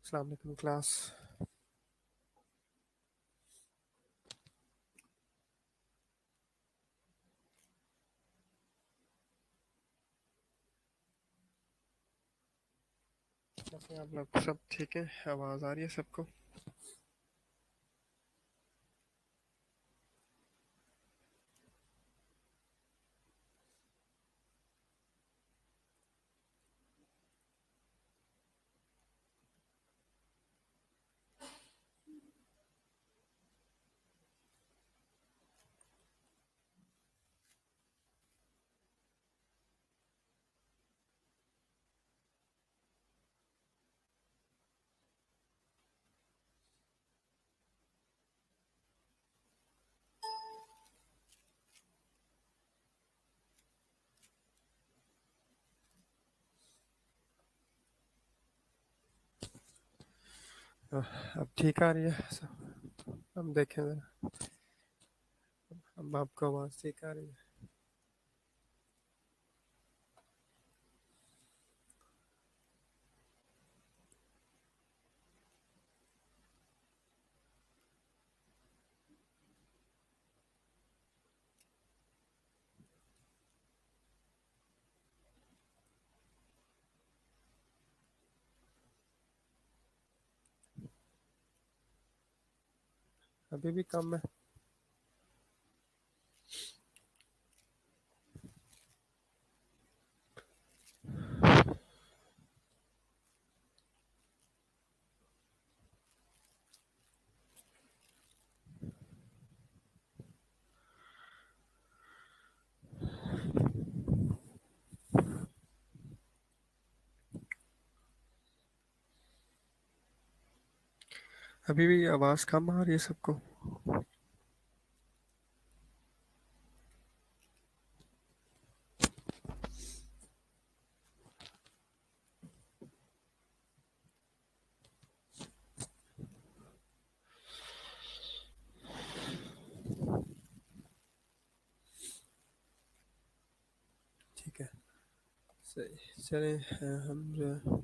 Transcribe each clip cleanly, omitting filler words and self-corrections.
अस्सलाम वालेकुम क्लास। कैसे हैं आप लोग? सब ठीक है? आवाज़ आ रही है सबको? अब ठीक आ रही है सब? हम देखें ज़रा। अब आपको आवाज़ ठीक आ रही है? अभी भी कम है? अभी भी आवाज़ कम आ रही है सबको? ठीक है, सही। चले हम जो है,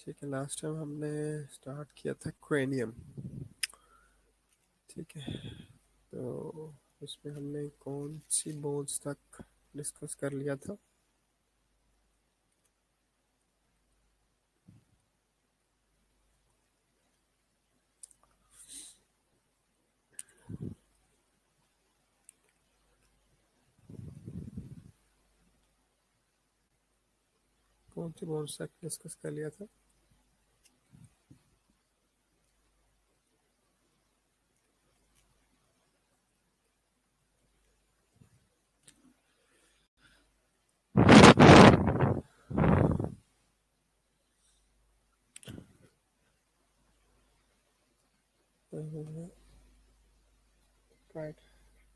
ठीक है, लास्ट टाइम हमने स्टार्ट किया था क्वेनियम। ठीक है, तो उसमें हमने कौन सी बोन्स तक डिस्कस कर लिया था? कौन सी बोन्स तक डिस्कस कर लिया था?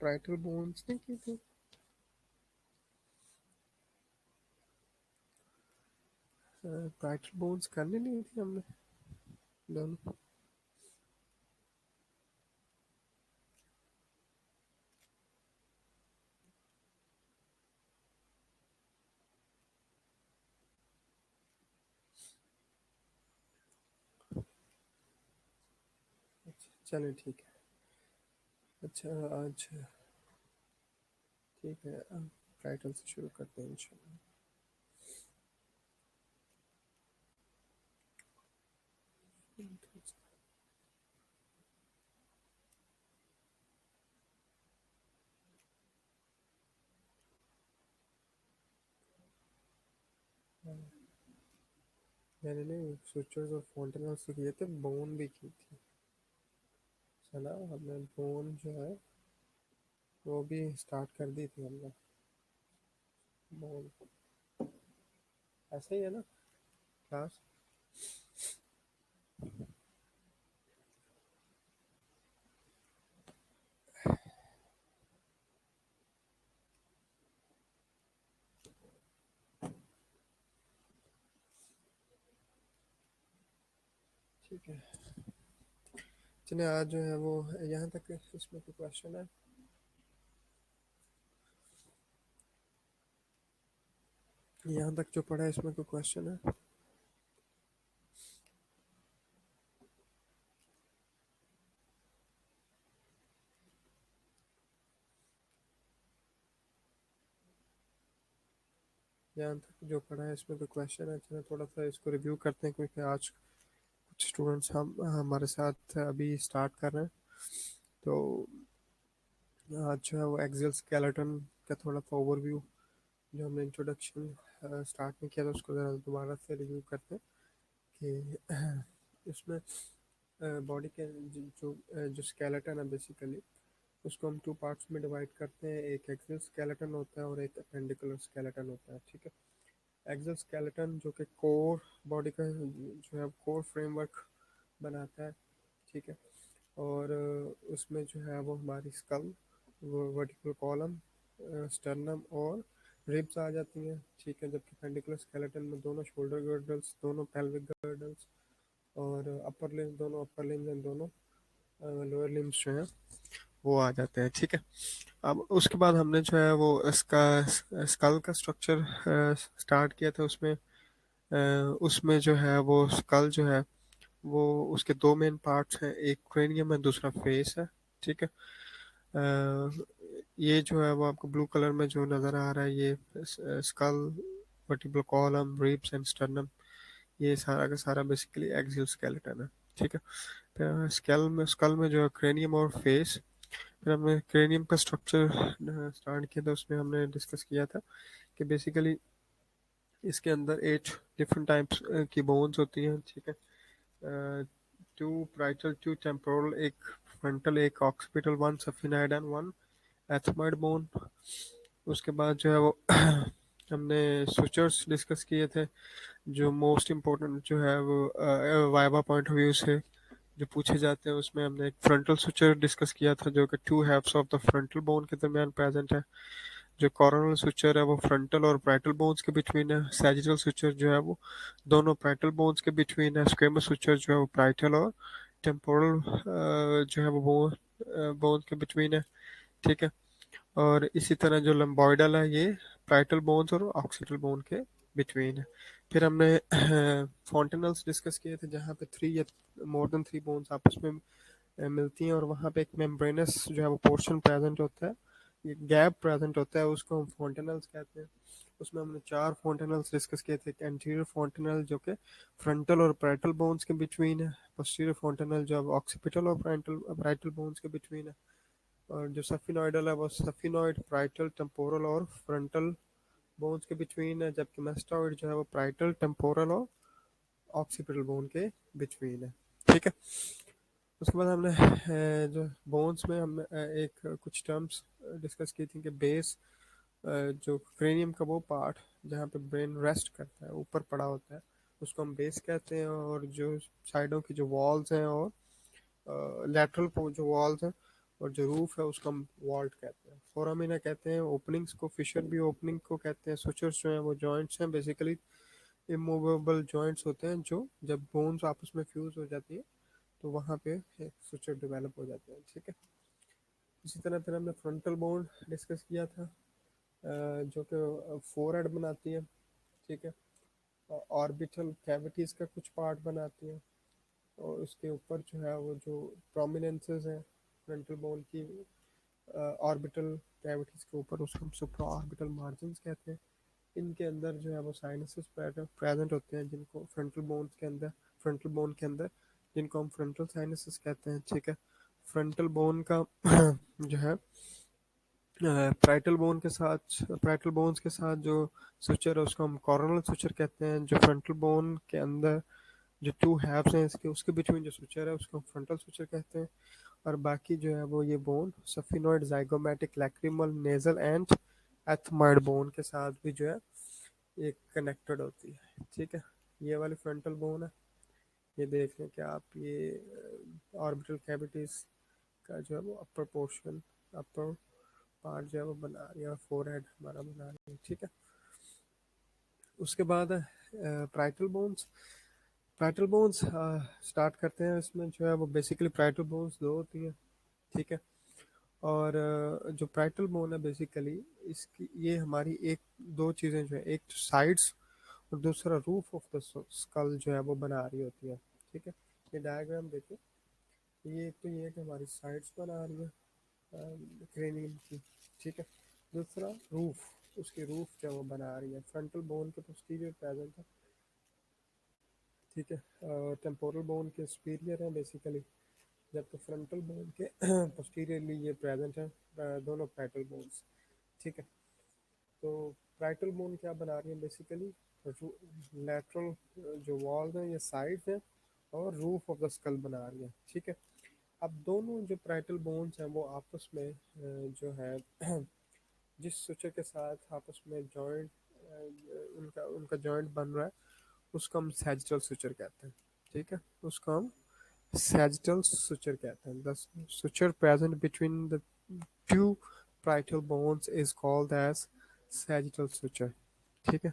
ट्राइटल बोन्स नहीं की थी? ट्राइटल बोन्स करनी नहीं थी हमने दोनों? चलें, ठीक है। अच्छा, आज ठीक है, अब टाइटल से शुरू करते हैं इंशाल्लाह। मैंने नहीं स्विचर्स और फॉन्टेनल्स तो किए थे, बोन भी की थी। चला, हमने बोन जो है वो भी स्टार्ट कर दी थी हमने। बोन ऐसा ही है ना क्लास? ठीक है, चलिए आज जो है वो यहाँ तक। इसमें कोई क्वेश्चन है? यहाँ तक जो पढ़ा है इसमें कोई क्वेश्चन है? यहाँ तक जो पढ़ा है इसमें कोई क्वेश्चन है? चलो थोड़ा सा इसको रिव्यू करते हैं, क्योंकि आज कुछ स्टूडेंट्स हम हमारे साथ अभी स्टार्ट कर रहे हैं। तो आज जो है वो एक्सेल स्केलेटन का थोड़ा सा ओवरव्यू, जो हमने इंट्रोडक्शन स्टार्ट में किया था, उसको ज़रा दोबारा से रिव्यू करते हैं कि इसमें बॉडी के जो स्केलेटन है बेसिकली, उसको हम टू पार्ट्स में डिवाइड करते हैं। एक एक्सियल स्केलेटन होता है और एक अपेंडिकुलर स्केलेटन होता है, ठीक है। एक्सियल स्केलेटन जो कि कोर बॉडी का जो है कोर फ्रेमवर्क बनाता है, ठीक है। और उसमें जो है वो हमारी स्कल, वो वर्टिकल कॉलम, स्टर्नम और रिब्स आ जाती हैं, ठीक है। जबकि पेंडिकुलर स्केलेटन में दोनों शोल्डर गर्डल्स, दोनों पेल्विक गर्डल्स और अपर लिम्स, दोनों अपर लिम्स एंड दोनों लोअर लिम्स जो हैं वो आ जाते हैं, ठीक है। अब उसके बाद हमने जो है वो इसका स्कल का स्ट्रक्चर स्टार्ट किया था। उसमें जो है वो स्कल जो है वो उसके दो मेन पार्ट्स हैं, एक क्रेनियम है, दूसरा फेस है, ठीक है। ये जो है वो आपको ब्लू कलर में जो नज़र आ रहा है, ये skull, vertebral column, ribs and sternum, ये सारा का सारा बेसिकली एक्सियल स्केलेटन है, ठीक है। फिर स्कल में जो है क्रेनियम और फेस। फिर हमने क्रेनियम का स्ट्रक्चर स्टार्ट किया था, उसमें हमने डिस्कस किया था कि बेसिकली इसके अंदर 8 डिफरेंट टाइप्स की बोन्स होती हैं, ठीक है। टू parietal, टू टेम्पोरल, एक फ्रंटल, एक occipital, one sphenoid and one ethmoid bone. उसके बाद जो है वो हमने सुचर्स डिस्कस किए थे, जो मोस्ट इम्पोर्टेंट जो है वो वाइवा पॉइंट ऑफ व्यू से जो पूछे जाते हैं। उसमें हमने एक फ्रंटल सुचर डिस्कस किया था, जो कि two halves of the frontal bone के दरमियान प्रेजेंट है। जो कॉर्नल सुचर है वो फ्रंटल और पैरेटल बोन्स के बिटवीन है। सैजिटल सुचर जो है वो दोनों पैरेटल बोन्स के बिटवीन है। स्क्वेमस सुचर जो है वो पैरेटल और टेम्पोरल जो है वो बोन्स के बिटवीन है, ठीक है। और इसी तरह जो लंबॉइडल है, ये पैरेटल बोन्स और ऑक्सीटल बोन के बिटवीन है। फिर हमने फॉन्टेनल्स डिस्कस किए थे, जहाँ पे 3 या मोर देन 3 बोन्स आपस में मिलती हैं, और वहाँ पे एक मेम्ब्रेनस जो है वो पोर्शन प्रेजेंट होता है, ये गैप प्रेजेंट होता है, उसको हम फॉन्टेनल्स कहते हैं। उसमें हमने 4 फॉन्टेनल्स डिस्कस किए थे। एंटीरियर फॉन्टेनल जो कि फ्रंटल और पैरेटल बोन्स के बिटवीन है। पोस्टीरियर फॉन्टेनल जो है ऑक्सीपिटल और पैरेटल बोन्स के बिटवीन है। और जो सफिनॉइडल है वो सफिनॉइड, पैरेटल, टेम्पोरल और फ्रंटल बोन्स के बिटवीन है। जबकि मेस्टॉइड जो है वो पैरेटल, टेम्पोरल और ऑक्सीपिटल बोन के बिटवीन है, ठीक है। उसके बाद हमने जो बोन्स में हमने एक कुछ टर्म्स डिस्कस की थी कि बेस, जो क्रेनियम का वो पार्ट जहाँ पे ब्रेन रेस्ट करता है, ऊपर पड़ा होता है, उसको हम बेस कहते हैं। और जो साइडों की जो वॉल्स हैं और लेटरल जो वॉल्स हैं और जो रूफ है, उसको हम वॉल्ट कहते हैं। फोरामिना कहते हैं ओपनिंग्स को, फिशर भी ओपनिंग को कहते हैं। सुचर्स जो हैं वो जॉइंट्स हैं, बेसिकली इमूवेबल जॉइंट्स होते हैं, जो जब बोन्स आपस में फ्यूज हो जाती है तो वहाँ पे एक सुचर डेवलप हो जाते हैं, ठीक है। इसी तरह फिर हमने फ्रंटल बोन डिस्कस किया था, जो कि फोरहेड बनाती है, ठीक है। ऑर्बिटल कैविटीज़ का कुछ पार्ट बनाती है, और उसके ऊपर जो है वो जो प्रोमिनेंसेस हैं फ्रंटल बोन की ऑर्बिटल कैविटीज़ के ऊपर, उसको हम सुप्रा ऑर्बिटल मार्जिन कहते हैं। इनके अंदर जो है वो साइनसेस प्रेजेंट होते हैं, जिनको फ्रंटल बोन के अंदर जिनको हम फ्रंटल साइनसेस कहते हैं, ठीक है। फ्रंटल बोन का जो है पैरेटल बोन्स के साथ जो सुचर है, उसको हम कॉर्नल सुचर कहते हैं। जो फ्रंटल बोन के अंदर जो टू हैव्स हैं इसके, उसके बिटवीन जो सुचर है, उसको हम फ्रंटल सुचर कहते हैं। और बाकी जो है वो ये bone sphenoid, zygomatic, lacrimal, nasal and ethmoid bone के साथ भी जो है ये कनेक्टेड होती है, ठीक है। ये वाली फ्रंटल बोन है, ये देख लें कि आप, ये ऑर्बिटल कैविटीज का जो है वो अपर पोर्शन, अपर पार्ट जो है वो बना रही है, फोरहेड हमारा बना रही है, ठीक है। उसके बाद प्राइटल बोन्स स्टार्ट करते हैं। इसमें जो है वो बेसिकली प्राइटल बोन्स दो होती हैं, ठीक है। और जो पैरेटल बोन है बेसिकली, इसकी ये हमारी एक दो चीज़ें जो है, एक तो साइड्स और दूसरा रूफ ऑफ द स्कल जो है वो बना रही होती है। ठीक है, ये डायग्राम देखिए, ये एक तो ये है कि हमारी साइड्स बना रही है क्रेनियम की। ठीक है, दूसरा रूफ, उसकी रूफ जो है वो बना रही है फ्रंटल बोन के पोस्टीरियर प्रेजेंट है। ठीक है, टेम्पोरल बोन के सुपीरियर है बेसिकली, जबकि फ्रंटल बोन के पोस्टीरियरली ये प्रेजेंट है दोनों पैरेटल बोन्स। ठीक है, तो पैरेटल बोन क्या बना रही है बेसिकली, लेटरल जो वॉल्स हैं, ये साइड्स हैं, और रूफ ऑफ द स्कल बना रही है। ठीक है, अब दोनों जो पैरेटल बोन्स हैं वो आपस में जो है जिस सूचक के साथ आपस में जॉइंट उनका उनका जॉइंट बन रहा है, उसको हम सैजिटल सुचर कहते हैं। ठीक है, उसको हम सैजिटल सुचर कहते हैं। The suture present between the two parietal bones is called as sagittal suture। ठीक है,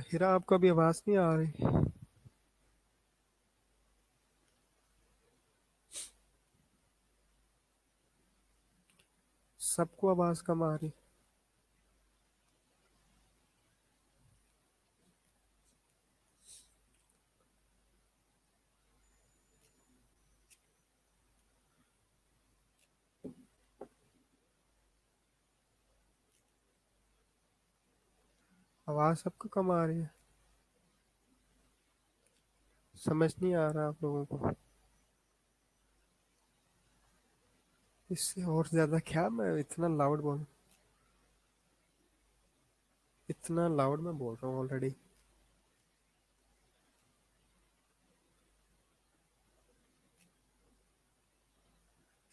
हीरा आपको अभी आवाज़ नहीं आ रही? सबको आवाज़ कम आ रही? आवाज़ सबको कम आ रही है? समझ नहीं आ रहा आप लोगों को? इससे और ज़्यादा क्या मैं इतना लाउड बोल, इतना लाउड मैं बोल रहा हूँ ऑलरेडी।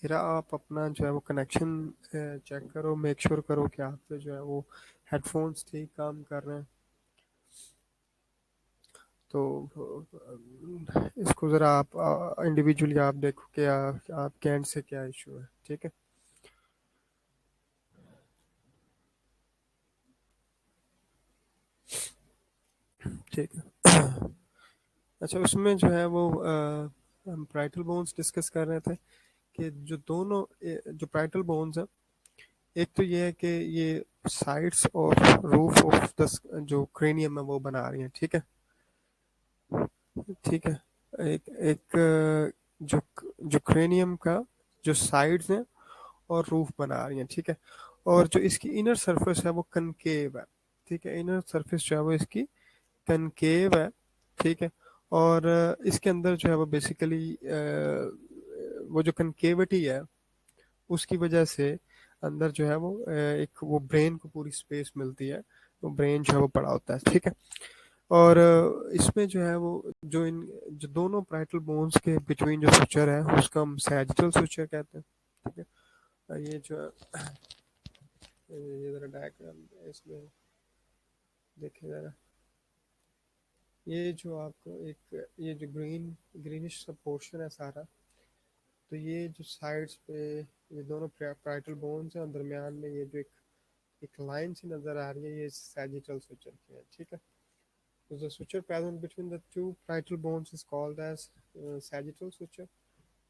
हीरा आप अपना जो है वो कनेक्शन चेक करो, मेक श्योर करो कि आप पे जो है वो हेडफोन्स ठीक काम कर रहे हैं। तो इसको ज़रा आप इंडिविजुअली आप देखो कि आपके एंड से क्या इशू है। ठीक है, ठीक है। अच्छा, उसमें जो है वो हम प्राइटल बोन्स डिस्कस कर रहे थे कि जो दोनों जो प्राइटल बोन्स हैं, एक तो ये है कि ये साइड्स और रूफ ऑफ द जो क्रेनियम है वो बना रही हैं। ठीक है, ठीक है, एक एक जो जो क्रेनियम का जो साइड्स हैं और रूफ बना रही हैं। ठीक है, और जो इसकी इनर सरफेस है वो कनकेव है। ठीक है, इनर सरफेस जो है वो इसकी कनकेव है। ठीक है, और इसके अंदर जो है वो बेसिकली वो जो कनकेविटी है उसकी वजह से अंदर जो है वो एक वो ब्रेन को पूरी स्पेस मिलती है, वो ब्रेन जो है वो बड़ा होता है। ठीक है, और इसमें जो है वो जो दोनों पैरेटल बोन्स के बिटवीन जो सुचर है उसका हम सैजिटल सुचर कहते हैं। ठीक है, ये जो है ये जरा डायग्राम इसमें देखें जरा, ये जो आपको एक ये जो ग्रीनिश सा पोर्शन है सारा, तो ये जो साइड्स पे ये दोनों पैरेटल बोन्स हैं और दरमियान में ये जो एक लाइन सी नजर आ रही है, ये सैजिटल सुचर की है। ठीक है, तो the suture present between the two parietal bones is called as sagittal suture।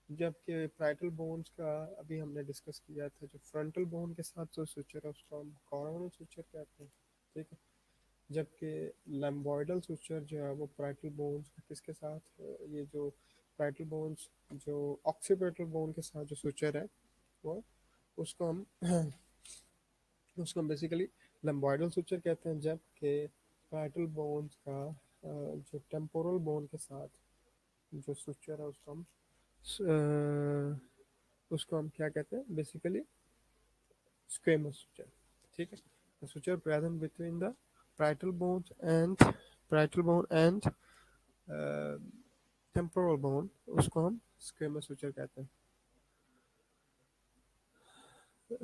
जबकि parietal bones का अभी हमने डिस्कस किया था, जो frontal bone के साथ जो suture है उसको हम coronal suture कहते हैं। ठीक है, जबकि लैम्बॉइडल suture जो है वो parietal bones किसके साथ ये जो parietal bones जो occipital bone के साथ जो suture है वो उसको हम उसको हम बेसिकली लैम्बॉइडल suture कहते हैं। जबकि parietal bones का जो टेम्पोरल बोन के साथ जो suture है उसको हम क्या कहते हैं बेसिकली, स्क्वेमस suture। ठीक है, the suture present between the parietal bones and parietal bone and uh, temporal bone उसको हम स्क्वेमस suture कहते हैं।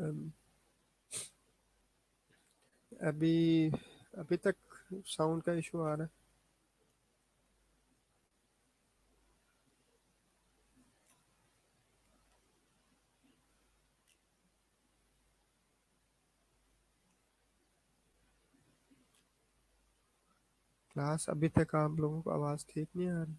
um, अभी अभी तक साउंड का इशू आ रहा है? क्लास अभी तक आप लोगों को आवाज़ ठीक नहीं आ रही?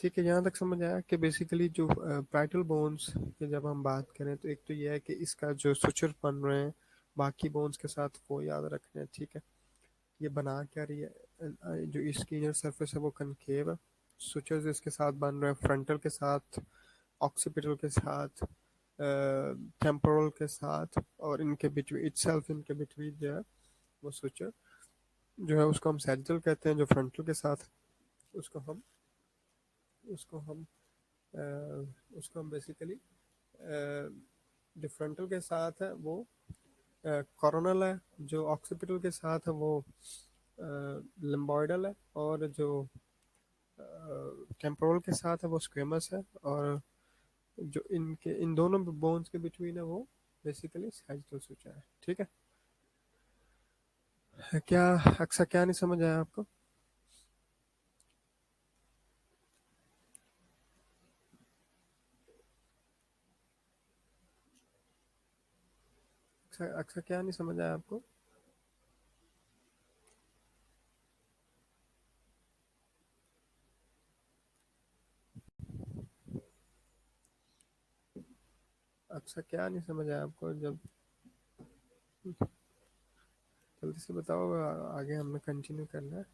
ठीक है, यहाँ तक समझ आया कि बेसिकली जो पैराइटल बोन्स की जब हम बात करें तो एक तो ये है कि इसका जो सुचर बन रहे हैं बाकी बोन्स के साथ वो याद रखना है। ठीक है, ये बना क्या रही है, जो इसकी इनर सरफेस है वो कनकेव है, सुचर्स इसके साथ बन रहे हैं फ्रंटल के साथ, ऑक्सीपिटल के साथ, टेम्पोरल के साथ, और इनके बिटवीन इटसेल्फ इनके बिटवीन जो है वो सुचर जो है उसको हम सैजिटल कहते हैं, जो फ्रंटल के साथ उसको हम उसको हम अ, उसको हम बेसिकली जो फ्रंटल के साथ है वो कोरोनल है, जो ऑक्सीपिटल के साथ है वो लिम्बॉइडल है, और जो टेम्पोरल के साथ है वो स्क्वेमस है, और जो इनके इन दोनों बोन्स के बिटवीन है वो बेसिकली सैजिटल सुचर है। ठीक है, क्या अक्सर क्या नहीं समझ आया आपको? अक्सर अक्सर क्या नहीं समझ आया आपको? अक्सर क्या नहीं समझ आया आपको? जब जल्दी से बताओ, आगे हमने कंटिन्यू करना है।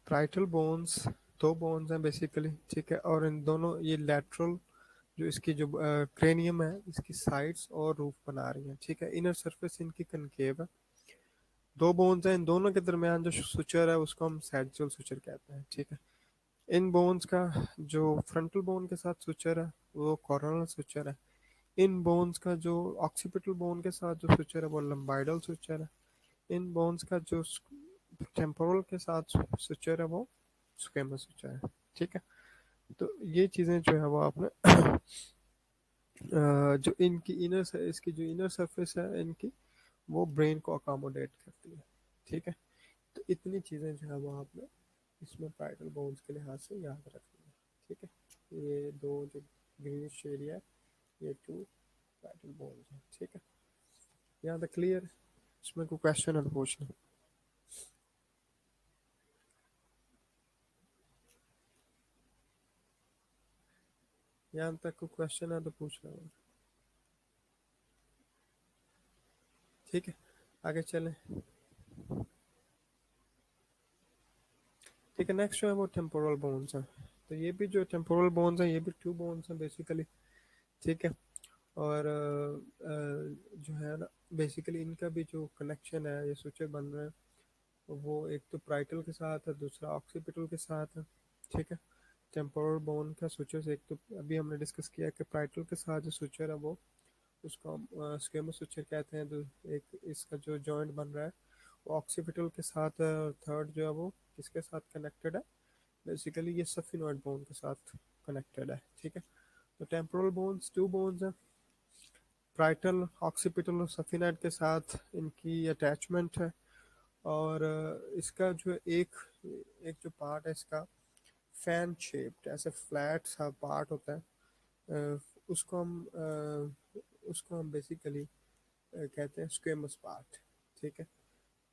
parietal बोन्स दो बोन्स हैं बेसिकली, ठीक है, और इन दोनों ये लैटरल जो इसकी जो क्रेनियम है इसकी साइड्स और रूफ बना रही है। ठीक है, इनर सरफेस इनकी कनकेव है, दो बोन्स हैं, इन दोनों के दरमियान जो सुचर है उसको हम सैजिटल सुचर कहते हैं। ठीक है, इन बोन्स का जो फ्रंटल बोन के साथ सुचर है वो कोरोनल सुचर है, इन बोन्स का जो ऑक्सीपिटल बोन के साथ जो सुचर है वो लंबाइडल सुचर है, इन बोन्स का जो टेम्पोरल के साथ सुचर है वो स्क्वेमस सुचर है। ठीक है, तो ये चीज़ें जो है वो आपने जो इनकी इसकी जो इनर सरफेस है इनकी वो ब्रेन को अकोमोडेट करती है। ठीक है, तो इतनी चीज़ें जो है वो आपने इसमें पैरेटल बोन्स के लिहाज से याद रखनी है। ठीक है, ये दो जो ग्रीनिश एरिया है ये टू पैरेटल बोन्स हैं। ठीक है, यहाँ तक क्लियर? इसमें कोई क्वेश्चन है तो पूछना, यहाँ तक कोई क्वेश्चन है तो पूछना। ठीक है, आगे चलें। ठीक है, नेक्स्ट जो है वो टेम्पोरल बोन्स है, तो ये भी जो टेम्पोरल बोन्स हैं ये भी टू बोन्स हैं बेसिकली। ठीक है, और जो है ना बेसिकली इनका भी जो कनेक्शन है ये सूचक बन रहे हैं वो एक तो प्राइटल के साथ है, दूसरा ऑक्सीपिटल के साथ है। ठीक है, टेम्पोरल बोन का सूचक एक तो अभी हमने डिस्कस किया कि प्राइटल के साथ जो सूचर है वो उसको हम स्क्वेमस सूचर कहते हैं, तो एक इसका जो जॉइंट बन रहा है वो ऑक्सीपिटल के साथ है, और थर्ड जो है वो किसके साथ कनेक्टेड है, बेसिकली ये सफिनॉइड बोन के साथ कनेक्टेड है। ठीक है, तो टेम्पोरल बोन्स टू बोन्स हैं, प्राइटल ऑक्सीपिटल और सफिनाइड के साथ इनकी अटैचमेंट है, और इसका जो एक एक जो पार्ट है इसका फैन शेप्ड ऐसे फ्लैट सा पार्ट होता है, अ, उसको हम बेसिकली कहते हैं स्क्वेमस पार्ट। ठीक है,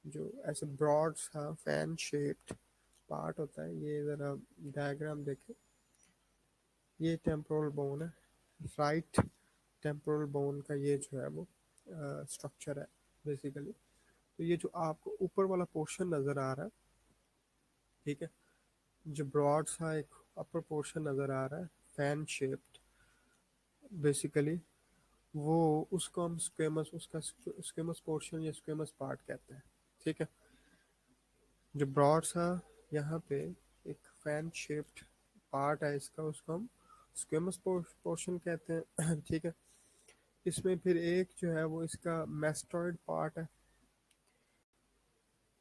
जो ऐसे ब्रॉड सा फैन शेप्ड पार्ट होता है, ये ज़रा डायग्राम देखें, ये टेम्पोरल बोन है, राइट टेम्पोरल बोन का ये जो है वो स्ट्रक्चर है बेसिकली। तो ये जो आपको ऊपर वाला पोर्शन नज़र आ रहा है, ठीक है, जो ब्रॉड सा एक अपर पोर्शन नज़र आ रहा है फैन शेप्ड बेसिकली, वो उसको हम स्क्वेमस उसका स्क्वेमस पोर्शन या स्क्वेमस पार्ट कहते हैं। ठीक है, जो ब्रॉड सा यहाँ पे एक फैन शेप्ड पार्ट है इसका उसको हम स्क्वेमस पोर्शन कहते हैं। ठीक है, इसमें फिर एक जो है वो इसका मेस्टॉइड पार्ट है,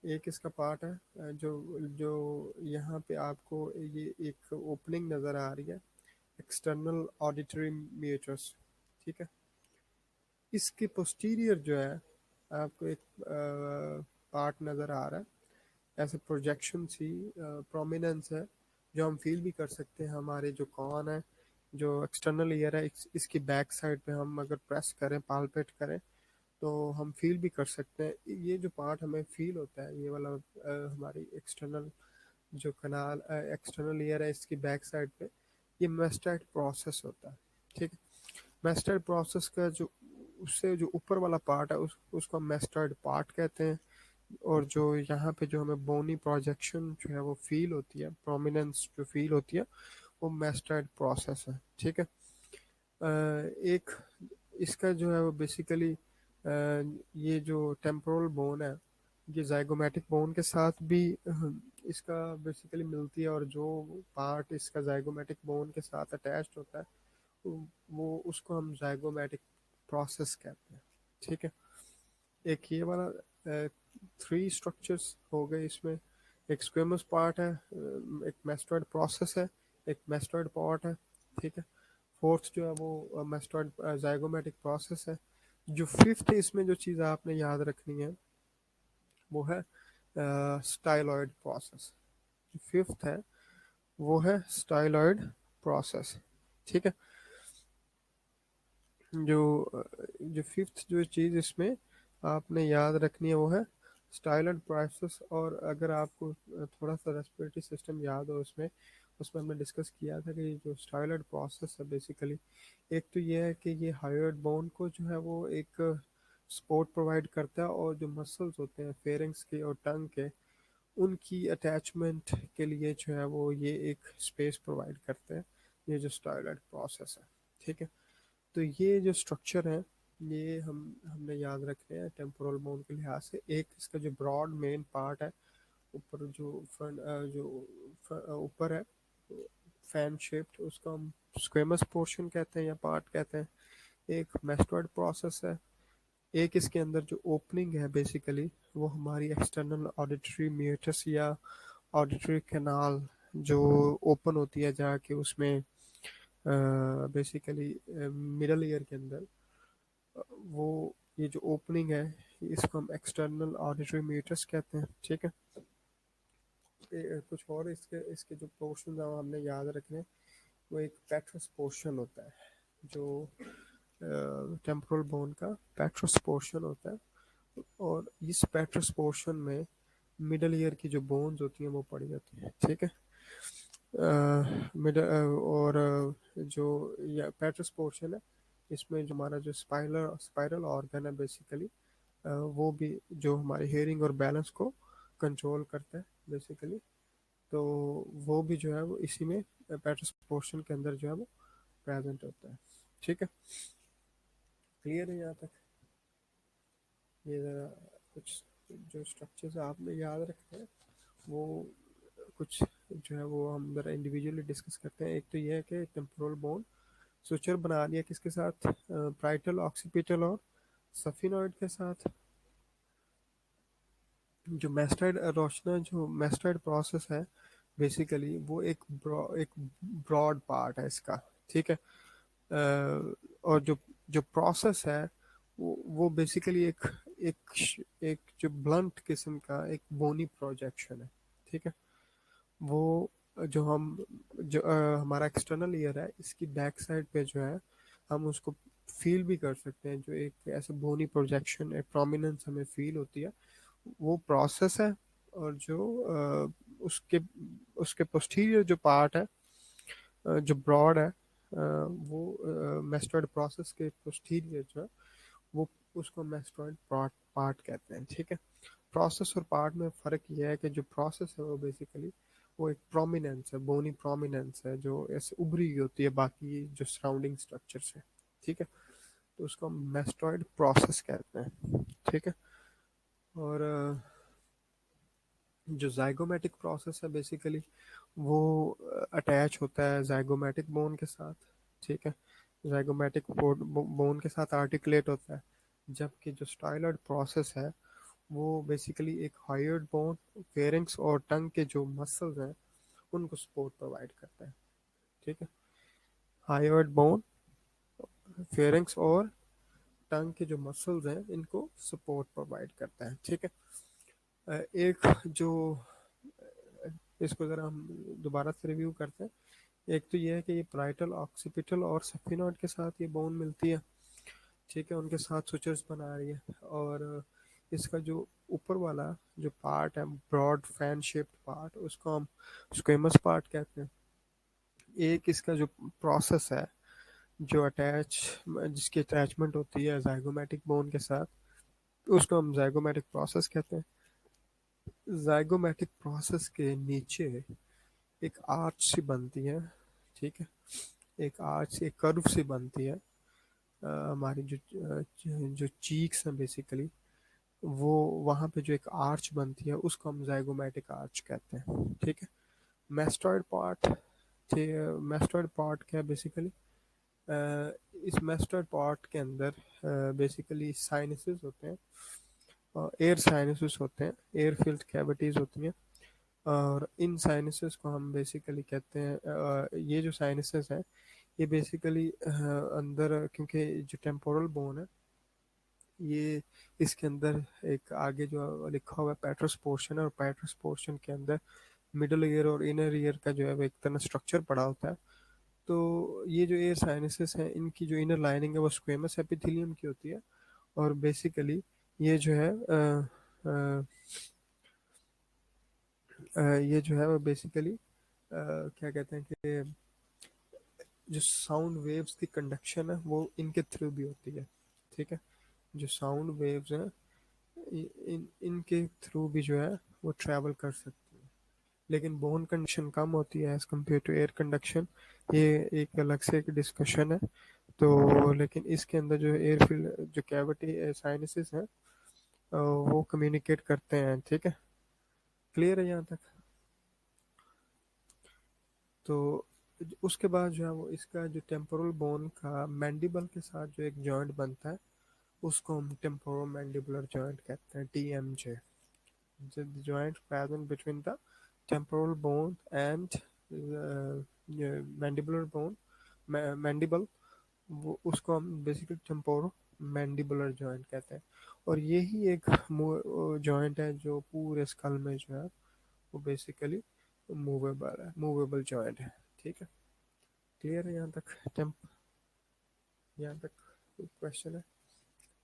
एक इसका पार्ट है जो जो यहाँ पे आपको ये एक ओपनिंग नज़र आ रही है, एक्सटर्नल ऑडिटरी म्यूचस। ठीक है, इसके पोस्टीरियर जो है आपको एक पार्ट नज़र आ रहा है, ऐसे प्रोजेक्शन सी प्रोमिनेंस है जो हम फील भी कर सकते हैं, हमारे जो कॉन है जो एक्सटर्नल ईयर है इसकी बैक साइड पे हम अगर प्रेस करें, पालपेट करें, तो हम फील भी कर सकते हैं। ये जो पार्ट हमें फील होता है, ये वाला हमारी एक्सटर्नल जो कनाल एक्सटर्नल ईयर है इसकी बैक साइड पे, ये मेस्टाइड प्रोसेस होता है। ठीक है, मेस्टाइड प्रोसेस का जो उससे जो ऊपर वाला पार्ट है उसको हम मेस्टाइड पार्ट कहते हैं। और जो यहाँ पे जो हमें बोनी प्रोजेक्शन जो है वो फील होती है, प्रोमिनेंस जो फील होती है, वो मेस्टाइड प्रोसेस है। ठीक है, एक इसका जो है वो बेसिकली ये जो टेम्पोरल बोन है, ये जाइगोमेटिक बोन के साथ भी इसका बेसिकली मिलती है, और जो पार्ट इसका जाइगोमेटिक बोन के साथ अटैच्ड होता है वो उसको हम जाइगोमेटिक प्रोसेस कहते हैं। ठीक है, एक ये वाला थ्री स्ट्रक्चर्स हो गए इसमें, एक स्क्वेमस पार्ट है, एक मेस्टोइड प्रोसेस है, एक मेस्टोइड पार्ट है। ठीक है, फोर्थ जो है वो मेस्टोइड जाइगोमेटिक प्रोसेस है। जो फिफ्थ इसमें जो चीज़ आपने याद रखनी है वो है स्टाइलॉइड प्रोसेस। जो फिफ्थ है वो है स्टाइलॉइड प्रोसेस। ठीक है, जो फिफ्थ जो चीज़ इसमें आपने याद रखनी है वो है स्टाइलॉइड प्रोसेस। और अगर आपको थोड़ा सा रेस्पिरेटरी सिस्टम याद हो उसमें उसमें हमने डिस्कस किया था कि जो स्टाइलॉइड प्रोसेस है बेसिकली, एक तो ये है कि ये हायोइड बोन को जो है वो एक सपोर्ट प्रोवाइड करता है, और जो मसल्स होते हैं फेरिंग्स के और टंग के, उनकी अटैचमेंट के लिए जो है वो ये एक स्पेस प्रोवाइड करते हैं, ये जो स्टाइलॉइड प्रोसेस है। ठीक है, तो ये जो स्ट्रक्चर है ये हमने याद रखने हैं टेम्पोरल बोन के लिहाज से। एक इसका जो ब्रॉड मेन पार्ट है ऊपर, जो फ्रंट ऊपर है फैन शेप्ड, उसको हम स्क्वेमस पोर्शन कहते हैं या पार्ट कहते हैं। एक मेस्टोइड प्रोसेस है। एक इसके अंदर जो ओपनिंग है बेसिकली वो हमारी एक्सटर्नल ऑडिटरी म्यूटस या ऑडिटरी कैनाल जो ओपन होती है जाके उसमें बेसिकली मिडल ईयर के अंदर वो ये जो ओपनिंग है इसको हम एक्सटर्नल ऑडिटरी म्यूटस कहते हैं। ठीक है, कुछ और इसके इसके जो पोर्शन हमने याद रखने, वो एक पेट्रस पोर्शन होता है, जो टेम्पोरल बोन का पेट्रस पोर्शन होता है। और इस पेट्रस पोर्शन में मिडल ईयर की जो बोन्स होती हैं वो पड़ी होती है। ठीक है, मिडल और जो पेट्रस पोर्शन है इसमें जो हमारा जो स्पाइरल ऑर्गन है बेसिकली, वो भी जो हमारे हेयरिंग और बैलेंस को कंट्रोल करता है बेसिकली, तो वो भी जो है वो इसी में पेट्रस पोर्शन के अंदर जो है वो प्रेजेंट होता है। ठीक है, क्लियर है यहाँ तक? ये ज़रा कुछ जो स्ट्रक्चर्स आपने याद रखते हैं वो कुछ जो है वो हम ज़रा इंडिविजुअली डिस्कस करते हैं। एक तो ये है कि टेम्पोरल बोन सुचर बना लिया किसके साथ, प्राइटल ऑक्सीपिटल और सफिनॉइड के साथ। जो मेस्टाइड रोशना जो मेस्टाइड प्रोसेस है बेसिकली वो एक ब्रॉड पार्ट है इसका। ठीक है, और जो प्रोसेस है वो बेसिकली एक जो ब्लंट किस्म का एक बोनी प्रोजेक्शन है। ठीक है, वो जो हम जो हमारा एक्सटर्नल ईयर है इसकी बैक साइड पे जो है हम उसको फील भी कर सकते हैं, जो एक ऐसे बोनी प्रोजेक्शन एक प्रोमिनेंस हमें फील होती है, वो प्रोसेस है। और जो उसके उसके पोस्टीरियर जो पार्ट है, जो ब्रॉड है, वो मेस्टोइड प्रोसेस के पोस्टीरियर जो है वो उसको मेस्टोइड पार्ट कहते हैं। ठीक है, प्रोसेस और पार्ट में फ़र्क यह है कि जो प्रोसेस है वो बेसिकली वो एक प्रोमिनेंस है, बोनी प्रोमिनेंस है जो ऐसे उभरी हुई होती है बाकी जो सराउंडिंग स्ट्रक्चर से। ठीक है, तो उसको हम मेस्टोइड प्रोसेस कहते हैं। ठीक है, और जो जाइगोमेटिक प्रोसेस है बेसिकली वो अटैच होता है जाइगोमेटिक बोन के साथ। ठीक है, जाइगोमेटिक बोन के साथ आर्टिकुलेट होता है, जबकि जो स्टाइलॉइड प्रोसेस है वो बेसिकली एक हायोइड बोन, फेरिंग्स और टंग के जो मसल्स हैं उनको सपोर्ट प्रोवाइड करता है। ठीक है, हायोइड बोन, फेरिंग्स और टंग के जो मसल्स हैं इनको सपोर्ट प्रोवाइड करता है। ठीक है, एक जो इसको ज़रा हम दोबारा से रिव्यू करते हैं। एक तो ये है कि ये पाराइटल ऑक्सीपिटल और सफिनॉइड के साथ ये बोन मिलती है, ठीक है, उनके साथ सुचर्स बना रही है। और इसका जो ऊपर वाला जो पार्ट है, ब्रॉड फैन शेप्ड पार्ट, उसको हम स्क्वेमस पार्ट कहते हैं। एक इसका जो प्रोसेस है, जो अटैच जिसकी अटैचमेंट होती है जाइगोमेटिक बोन के साथ, उसको हम जाइगोमेटिक प्रोसेस कहते हैं। जाइगोमेटिक प्रोसेस के नीचे एक आर्च सी बनती है, ठीक है, एक आर्च, एक कर्व सी बनती है। हमारी जो चीक्स हैं बेसिकली, वो वहाँ पे जो एक आर्च बनती है उसको हम जाइगोमेटिक आर्च कहते हैं, ठीक है। मेस्टॉइड पार्ट, मेस्टॉइड पार्ट क्या है बेसिकली, इस मेस्टॉइड पार्ट के अंदर बेसिकली साइनसेस होते हैं, एयर साइनसेस होते हैं, एयर फिल्ड कैविटीज होती हैं। और इन साइनसेस को हम बेसिकली कहते हैं, ये जो साइनसेस हैं ये बेसिकली अंदर, क्योंकि जो टेम्पोरल बोन है ये, इसके अंदर एक आगे जो लिखा हुआ है पैट्रस पोर्शन है, और पैट्रस पोर्शन के अंदर मिडल ईयर और इनर ईयर का जो है वो एक तरह स्ट्रक्चर पड़ा होता है। तो ये जो एयर साइनसेस हैं इनकी जो इनर लाइनिंग है वो स्क्वेमस एपिथेलियम की होती है। और बेसिकली ये जो है अ, ये जो है वो बेसिकली क्या कहते हैं कि जो साउंड वेव्स की कंडक्शन है वो इनके थ्रू भी होती है, ठीक है। जो साउंड वेव्स हैं इनके थ्रू भी जो है वो ट्रैवल कर सकती है, लेकिन बोन कंडक्शन कम होती है as compare to air conduction. ये एक अलग से एक डिस्कशन है। तो लेकिन इसके अंदर जो एयर फील्ड जो कैविटी साइनसेस हैं वो कम्युनिकेट करते हैं, ठीक है। क्लियर है यहाँ तक? तो उसके बाद जो है वो इसका जो टेम्पोरल बोन का मैंडिबल के साथ जो एक जॉइंट बनता है उसको हम टेम्पोरोमैंडिबुलर जॉइंट कहते हैं, TMJ। The joint present between the temporal bone and mandibular bone, mandible, वो उसको हम बेसिकली टेम्पोरो मैंडिबुलर जॉइंट कहते हैं। और यही एक जॉइंट है जो पूरे स्कल में जो है वो बेसिकली मूवेबल है, मूवेबल जॉइंट है, ठीक है। क्लियर है यहाँ तक? टेम्प यहाँ तक क्वेश्चन है?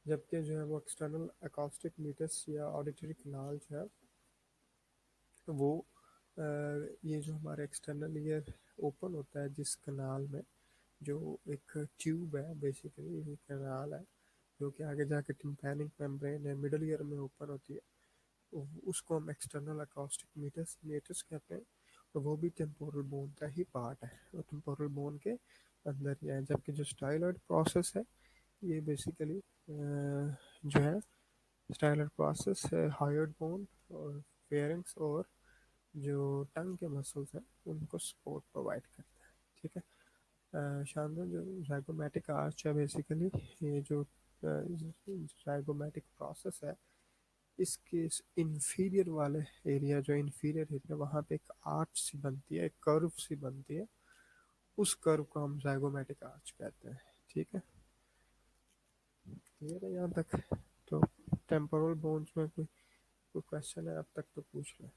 जबकि जो है वो एक्सटर्नल अकॉस्टिक मीटर्स या ऑडिटरी कनाल जो है वो ये जो हमारा एक्सटर्नल ईयर ओपन होता है जिस कनाल में, जो एक ट्यूब है बेसिकली, ये कनाल है जो कि आगे जाके टिम्पैनिक मेम्ब्रेन है, मिडल ईयर में ओपन होती है, उसको हम एक्सटर्नल अकॉस्टिक मीटर्स मीटर्स कहते हैं। और वो भी टेम्पोरल बोन का ही पार्ट है, वो टेम्पोरल बोन के अंदर ही है। जबकि जो स्टाइलॉइड प्रोसेस है ये बेसिकली जो है स्टाइलॉइड प्रोसेस हायोइड बोन और फेरिंग्स और जो टंग के मसल्स हैं उनको सपोर्ट प्रोवाइड करता है, ठीक है। शानदार। जो जाइगोमेटिक आर्च है बेसिकली, ये जो जाइगोमेटिक प्रोसेस है इसके इंफीरियर वाले एरिया, जो इंफीरियर एरिया वहाँ पे एक आर्च सी बनती है, एक कर्व सी बनती है, उस कर्व को हम जाइगोमेटिक आर्च कहते हैं, ठीक है। क्लियर है यहाँ तक? तो टेम्पोरल बोन्स में कोई क्वेश्चन है अब तक तो पूछ ले।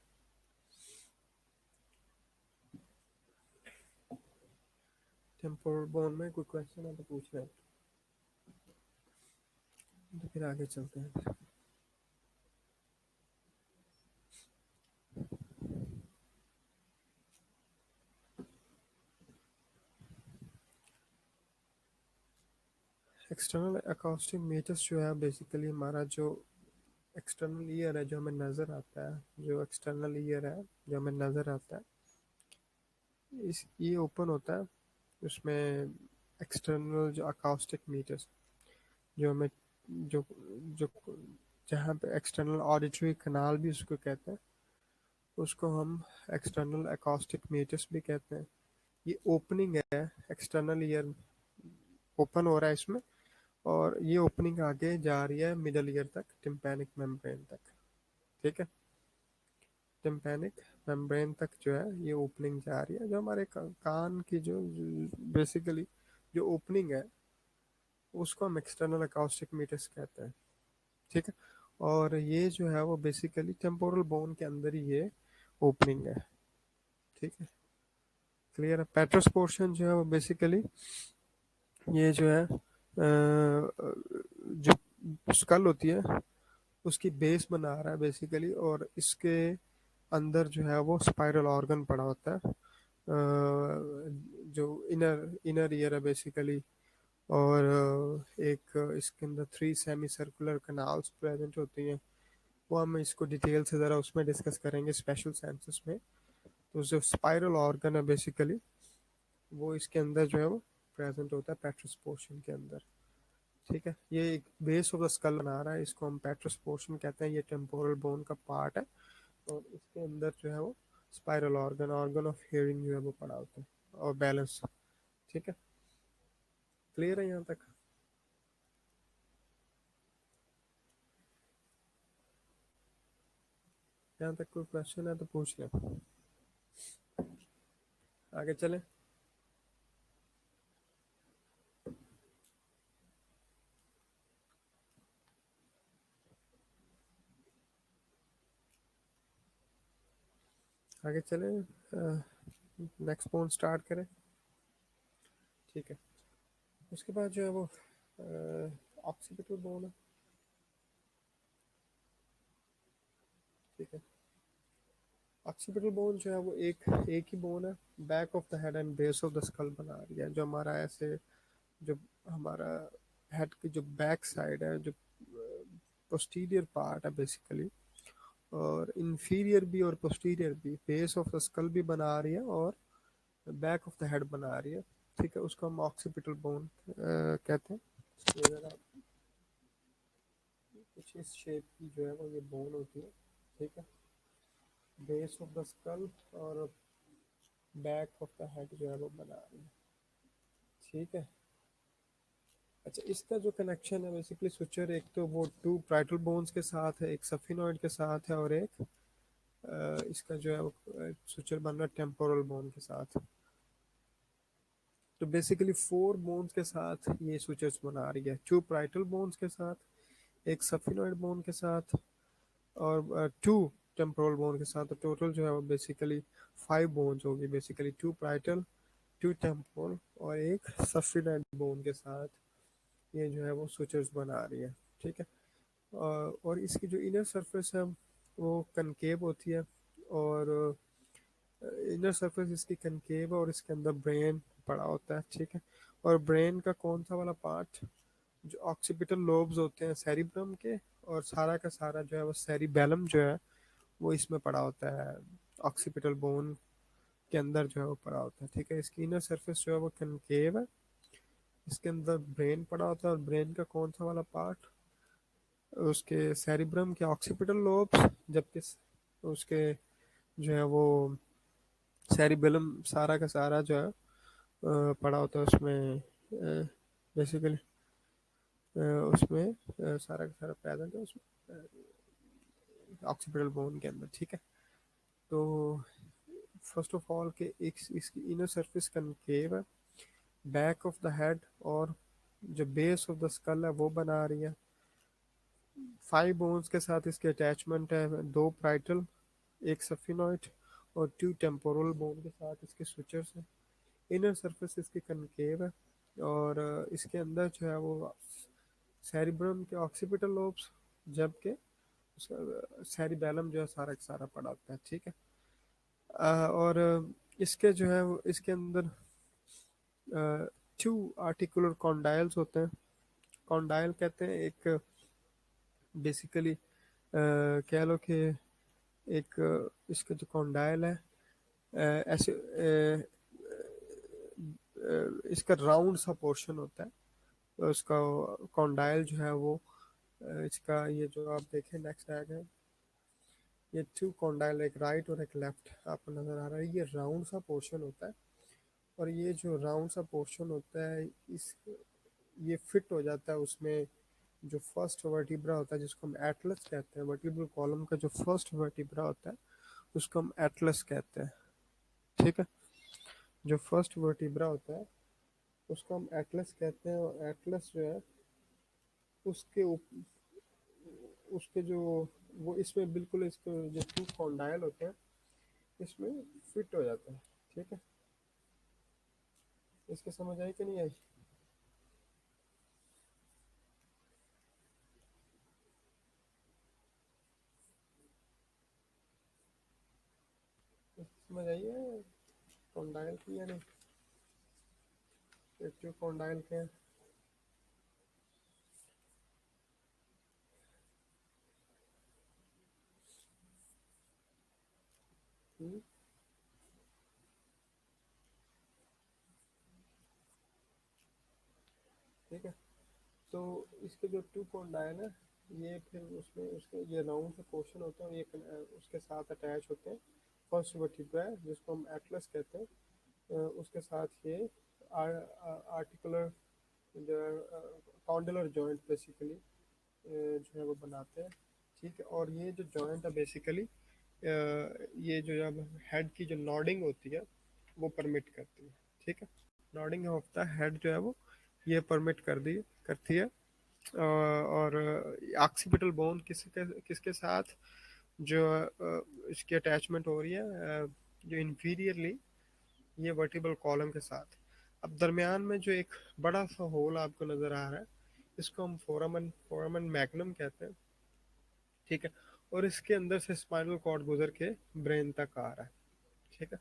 टेम्पोरल बोन में कोई क्वेश्चन है तो पूछ ले, तो फिर आगे चलते हैं। एक्सटर्नल अकॉस्टिक मीटर्स जो है बेसिकली हमारा जो एक्सटर्नल ईयर है जो हमें नज़र आता है, जो एक्सटर्नल ईयर है जो हमें नज़र आता है, इस ये ओपन होता है, उसमें एक्सटर्नल जो अकॉस्टिक मीटर्स जो हमें जो जो जहाँ पे एक्सटर्नल ऑडिटरी कनाल भी उसको कहते हैं, उसको हम एक्सटर्नल अकॉस्टिक मीटर्स भी कहते हैं। ये ओपनिंग है, एक्सटर्नल ईयर ओपन हो रहा है इसमें, और ये ओपनिंग आगे जा रही है मिडल ईयर तक, टिम्पैनिक मेम्ब्रेन तक, ठीक है। टिम्पैनिक मेम्ब्रेन तक जो है ये ओपनिंग जा रही है, जो हमारे कान की जो बेसिकली जो ओपनिंग है उसको हम एक्सटर्नल अकॉस्टिक मीटर्स कहते हैं, ठीक है। और ये जो है वो बेसिकली टेम्पोरल बोन के अंदर ही ये ओपनिंग है, ठीक है। क्लियर है। पेट्रस पोर्शन जो है वो बेसिकली ये जो है जो स्कल होती है उसकी बेस बना रहा है बेसिकली, और इसके अंदर जो है वो स्पाइरल ऑर्गन पड़ा होता है, जो इनर इनर ईयर है बेसिकली। और एक इसके अंदर 3 सेमी सर्कुलर कनाल्स प्रेजेंट होती हैं। वो हम इसको डिटेल से ज़रा उसमें डिस्कस करेंगे स्पेशल सेंसस में। तो जो स्पाइरल ऑर्गन है बेसिकली वो इसके अंदर जो है वो प्रेजेंट होता है पेट्रस पोर्शन के अंदर। ठीक है, ये एक बेस ऑफ द स्कल बना रहा है, इसको हम पेट्रस पोर्शन कहते हैं। ये टेम्पोरल बोन का पार्ट है, और इसके अंदर जो है वो spiral organ organ of hearing जो है वो पड़ा होता है, और बैलेंस। ठीक है, क्लियर है यहाँ तक? यहाँ तक कोई क्वेश्चन है तो पूछ लें, आगे चलें। आगे चलें, नेक्स्ट बोन स्टार्ट करें। ठीक है, उसके बाद जो है वो ऑक्सीपिटल बोन है। ठीक है, ऑक्सीपिटल बोन जो है वो एक एक ही बोन है, back of the head and base of the skull बना रही है। जो हमारा ऐसे जो हमारा हेड की जो बैक साइड है, जो पोस्टीरियर पार्ट है बेसिकली, और इंफीरियर भी और पोस्टीरियर भी, बेस ऑफ द स्कल भी बना रही है और बैक ऑफ द हेड बना रही है। ठीक है, उसको हम ऑक्सीपिटल बोन कहते हैं। ये जरा कुछ इस शेप की जो है वो ये बोन होती है। ठीक है, बेस ऑफ द स्कल और बैक ऑफ द हेड जो है वो बना रही है। ठीक है, अच्छा, इसका जो कनेक्शन है बेसिकली सुचर, एक तो वो टू प्राइटल बोन्स के साथ है, एक सफिनॉइड के साथ है, और एक इसका जो है वो सुचर बन रहा है टेम्पोरल बोन के साथ। तो बेसिकली 4 बोन्स के साथ ये सुचर्स बना रही है, टू प्राइटल बोन्स के साथ, एक सफिनॉइड बोन के साथ, और 2 टेम्पोरल बोन के साथ। तो टोटल जो है वो बेसिकली 5 बोन्स होगी बेसिकली, 2 प्राइटल, 2 टेम्पोरल और एक सफिनॉइड बोन के साथ ये जो है वो सुचर्स बना रही है। ठीक है, और इसकी जो इनर सरफेस है वो कनकेव होती है, और इनर सरफेस इसकी कनकेव है, और इसके अंदर ब्रेन पड़ा होता है। ठीक है, और ब्रेन का कौन सा वाला पार्ट, जो ऑक्सीपिटल लोब्स होते हैं सेरिब्रम के, और सारा का सारा जो है वो सेरिबेलम जो है वो इसमें पड़ा होता है, ऑक्सीपिटल बोन के अंदर जो है वो पड़ा होता है। ठीक है, इसकी इनर सरफेस जो है वो कनकेव है, इसके अंदर ब्रेन पड़ा होता है, और ब्रेन का कौन सा वाला पार्ट, उसके सेरिब्रम के ऑक्सीपिटल लोब्स, जबकि उसके जो है वो सेरिबेलम सारा का सारा जो है पड़ा होता है उसमें, बेसिकली उसमें सारा का सारा प्रेजेंट है उसमें ऑक्सीपिटल बोन के अंदर। ठीक है, तो फर्स्ट ऑफ ऑल के एक इसकी इनर सरफेस कनकेव है, बैक ऑफ द हेड और जो बेस ऑफ द स्कल है वो बना रही है। 5 बोन्स के साथ इसके अटैचमेंट है, 2 प्राइटल, एक सफिनॉइड, और 2 टेम्पोरल बोन के साथ इसके स्विचर्स हैं। इनर सरफेस इसकी कनकेव है, और इसके अंदर जो है वो सेरिब्रम के ऑक्सीपिटल लोब्स, जबकि उसका सेरिबेलम जो है सारा का सारा पड़ा होता है। ठीक है, और इसके जो है वो इसके अंदर 2 आर्टिकुलर कॉन्डाइल्स होते हैं। कॉन्डाइल कहते हैं एक बेसिकली कह लो कि एक इसका जो कॉन्डाइल है ऐसे इसका राउंड सा पोर्शन होता है, तो उसका कॉन्डाइल जो है वो इसका ये जो आप देखें नेक्स्ट डायग्राम, ये 2 कॉन्डाइल, एक राइट और एक लेफ्ट आपको नज़र आ रहा है, ये राउंड सा पोर्शन होता है। और ये जो राउंड सा पोर्शन होता है इस ये फिट हो जाता है उसमें जो फर्स्ट वर्टिब्रा होता है, जिसको हम एटलस कहते हैं। वर्टिब्रल कॉलम का जो फर्स्ट वर्टिब्रा होता है उसको हम एटलस कहते हैं। ठीक है, जो फर्स्ट वर्टिब्रा होता है उसको हम एटलस कहते हैं, और एटलस जो है उसके उसके जो वो इसमें बिल्कुल इसके जो 2 कॉन्डाइल होते हैं इसमें फिट हो जाता है। ठीक है, इसके समझ आई कि नहीं आई? इसकी समझ आई है कॉन्डाइल की या नहीं? एक्टिव कॉन्डाइल क्या है? हम्म, ठीक है। तो इसके जो टू कॉन्डाइल है, ये फिर उसमें उसके ये राउंड से पोर्शन होते हैं, और ये उसके साथ अटैच होते हैं। फर्स्ट वर्टिब्रा है जिसको हम एटलस कहते हैं, उसके साथ ये आर्टिकुलर जो कॉन्डलर जॉइंट बेसिकली जो है वो बनाते हैं। ठीक है, और ये जो जॉइंट है बेसिकली ये जो जब हेड की जो नॉडिंग होती है वो परमिट करती है। ठीक है, नॉडिंग ऑफ द हेड जो है वो ये परमिट करती है। और ऑक्सीपिटल बोन किसके किसके साथ जो इसकी अटैचमेंट हो रही है, जो इंफीरियरली ये वर्टिब्रल कॉलम के साथ। अब दरमियान में जो एक बड़ा सा होल आपको नजर आ रहा है, इसको हम फोरामन फोरामन मैग्नम कहते हैं। ठीक है, और इसके अंदर से स्पाइनल कॉर्ड गुजर के ब्रेन तक आ रहा है। ठीक है,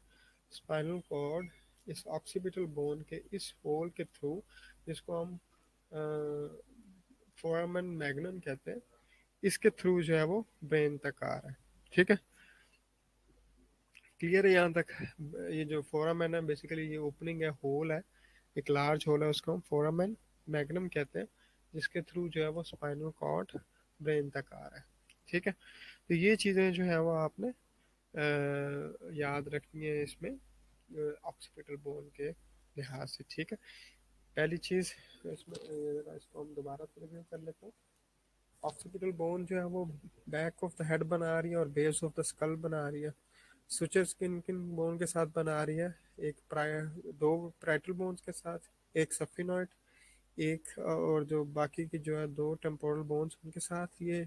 स्पाइनल कॉर्ड इस ऑक्सीपिटल बोन के इस होल के थ्रू, जिसको हम फोरामन मैग्नम कहते हैं, इसके थ्रू जो है वो ब्रेन तक आ रहा है। ठीक है, क्लियर है यहाँ तक? ये जो फोरामन है बेसिकली ये ओपनिंग है, होल है, एक लार्ज होल है, उसको हम फोरामन मैग्नम कहते हैं, जिसके थ्रू जो है वो स्पाइनल कॉर्ड ब्रेन तक आ रहा है। ठीक है, तो ये चीज़ें जो है वो आपने याद रखनी है इसमें ऑक्सीपिटल बोन के लिहाज से। ठीक है, पहली चीज़ इसमें इसको हम दोबारा से रिव्यू कर लेते हैं। ऑक्सीपिटल बोन जो है वो बैक ऑफ द हेड बना रही है और बेस ऑफ द स्कल बना रही है। सुचर्स किन किन बोन के साथ बना रही है? एक दो प्राइटल बोन्स के साथ, एक सफिनॉइड, एक और जो बाकी की जो है दो टेम्पोरल बोन्स उनके साथ ये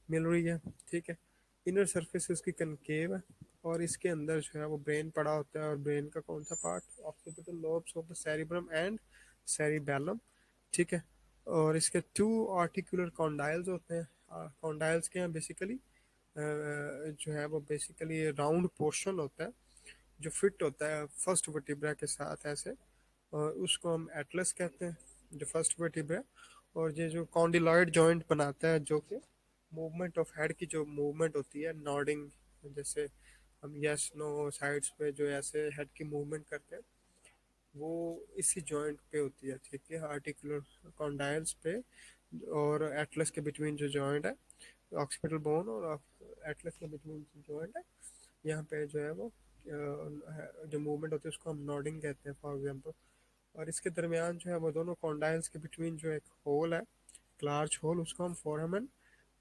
मिल रही है। ठीक है, इनर सरफेस इसकी कनकेव है, और इसके अंदर जो है वो ब्रेन पड़ा होता है, और ब्रेन का कौन सा part? Occipital lobes of the cerebrum and cerebellum. ठीक है, और इसके टू आर्टिकुलर कॉन्डाइल्स होते हैं। कॉन्डाइल्स के हैं बेसिकली जो है वो बेसिकली राउंड पोर्शन होता है जो फिट होता है फर्स्ट वर्टिब्रा के साथ ऐसे, और उसको हम एटलस कहते हैं, जो फर्स्ट वर्टिब्रा। और ये जो कॉन्डिलॉइड जॉइंट बनाता है, जो कि मूवमेंट ऑफ हेड की जो मूवमेंट होती है नॉडिंग, जैसे हम यस नो साइड्स पे जो ऐसे हेड की मूवमेंट करते हैं, वो इसी जॉइंट पे होती है। ठीक है, आर्टिकुलर कॉन्डाइल्स पे और एटलस के बिटवीन जो जॉइंट है, ऑक्सीपिटल बोन और एटलस के बिटवीन जो जॉइंट है, यहाँ पे जो है वो जो मूवमेंट होती है उसको हम नॉडिंग कहते हैं फॉर एग्जांपल। और इसके दरमियान जो है वो दोनों कॉन्डाइल्स के बिटवीन जो एक होल है, लार्ज होल, उसको हम फोरामन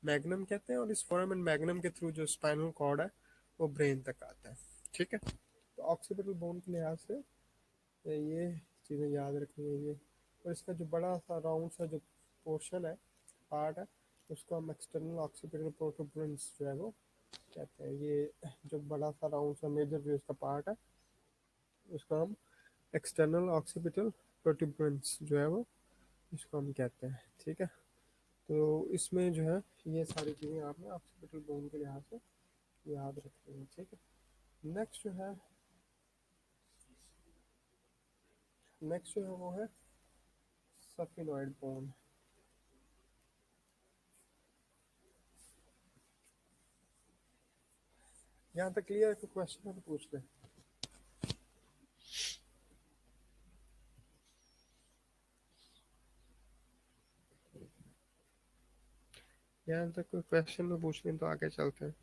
मैग्नम कहते हैं, और इस फोरामन मैग्नम के थ्रू जो स्पाइनल कॉर्ड है वो ब्रेन तक आता है। ठीक है, तो ऑक्सीपिटल बोन के लिहाज से ये चीज़ें याद रखनी है ये। और इसका जो बड़ा सा राउंड सा जो पोर्शन है, पार्ट है, उसको हम एक्सटर्नल ऑक्सीपिटल प्रोटूबरेंस जो है वो कहते हैं। ये जो बड़ा सा राउंड सा मेजर जो इसका पार्ट है, उसको हम एक्सटर्नल ऑक्सीपिटल प्रोटूबरेंस जो है वो इसको हम कहते हैं। ठीक है, तो इसमें जो है ये सारी चीज़ें आपने ऑक्सीपिटल बोन के लिहाज से याद रखनी है। ठीक है, नेक्स्ट जो है वो है सफिनॉइड बोन। यहाँ तक क्लियर है? कोई क्वेश्चन है तो पूछ ले। यहाँ तक कोई क्वेश्चन तो पूछ लें तो आगे चलते हैं।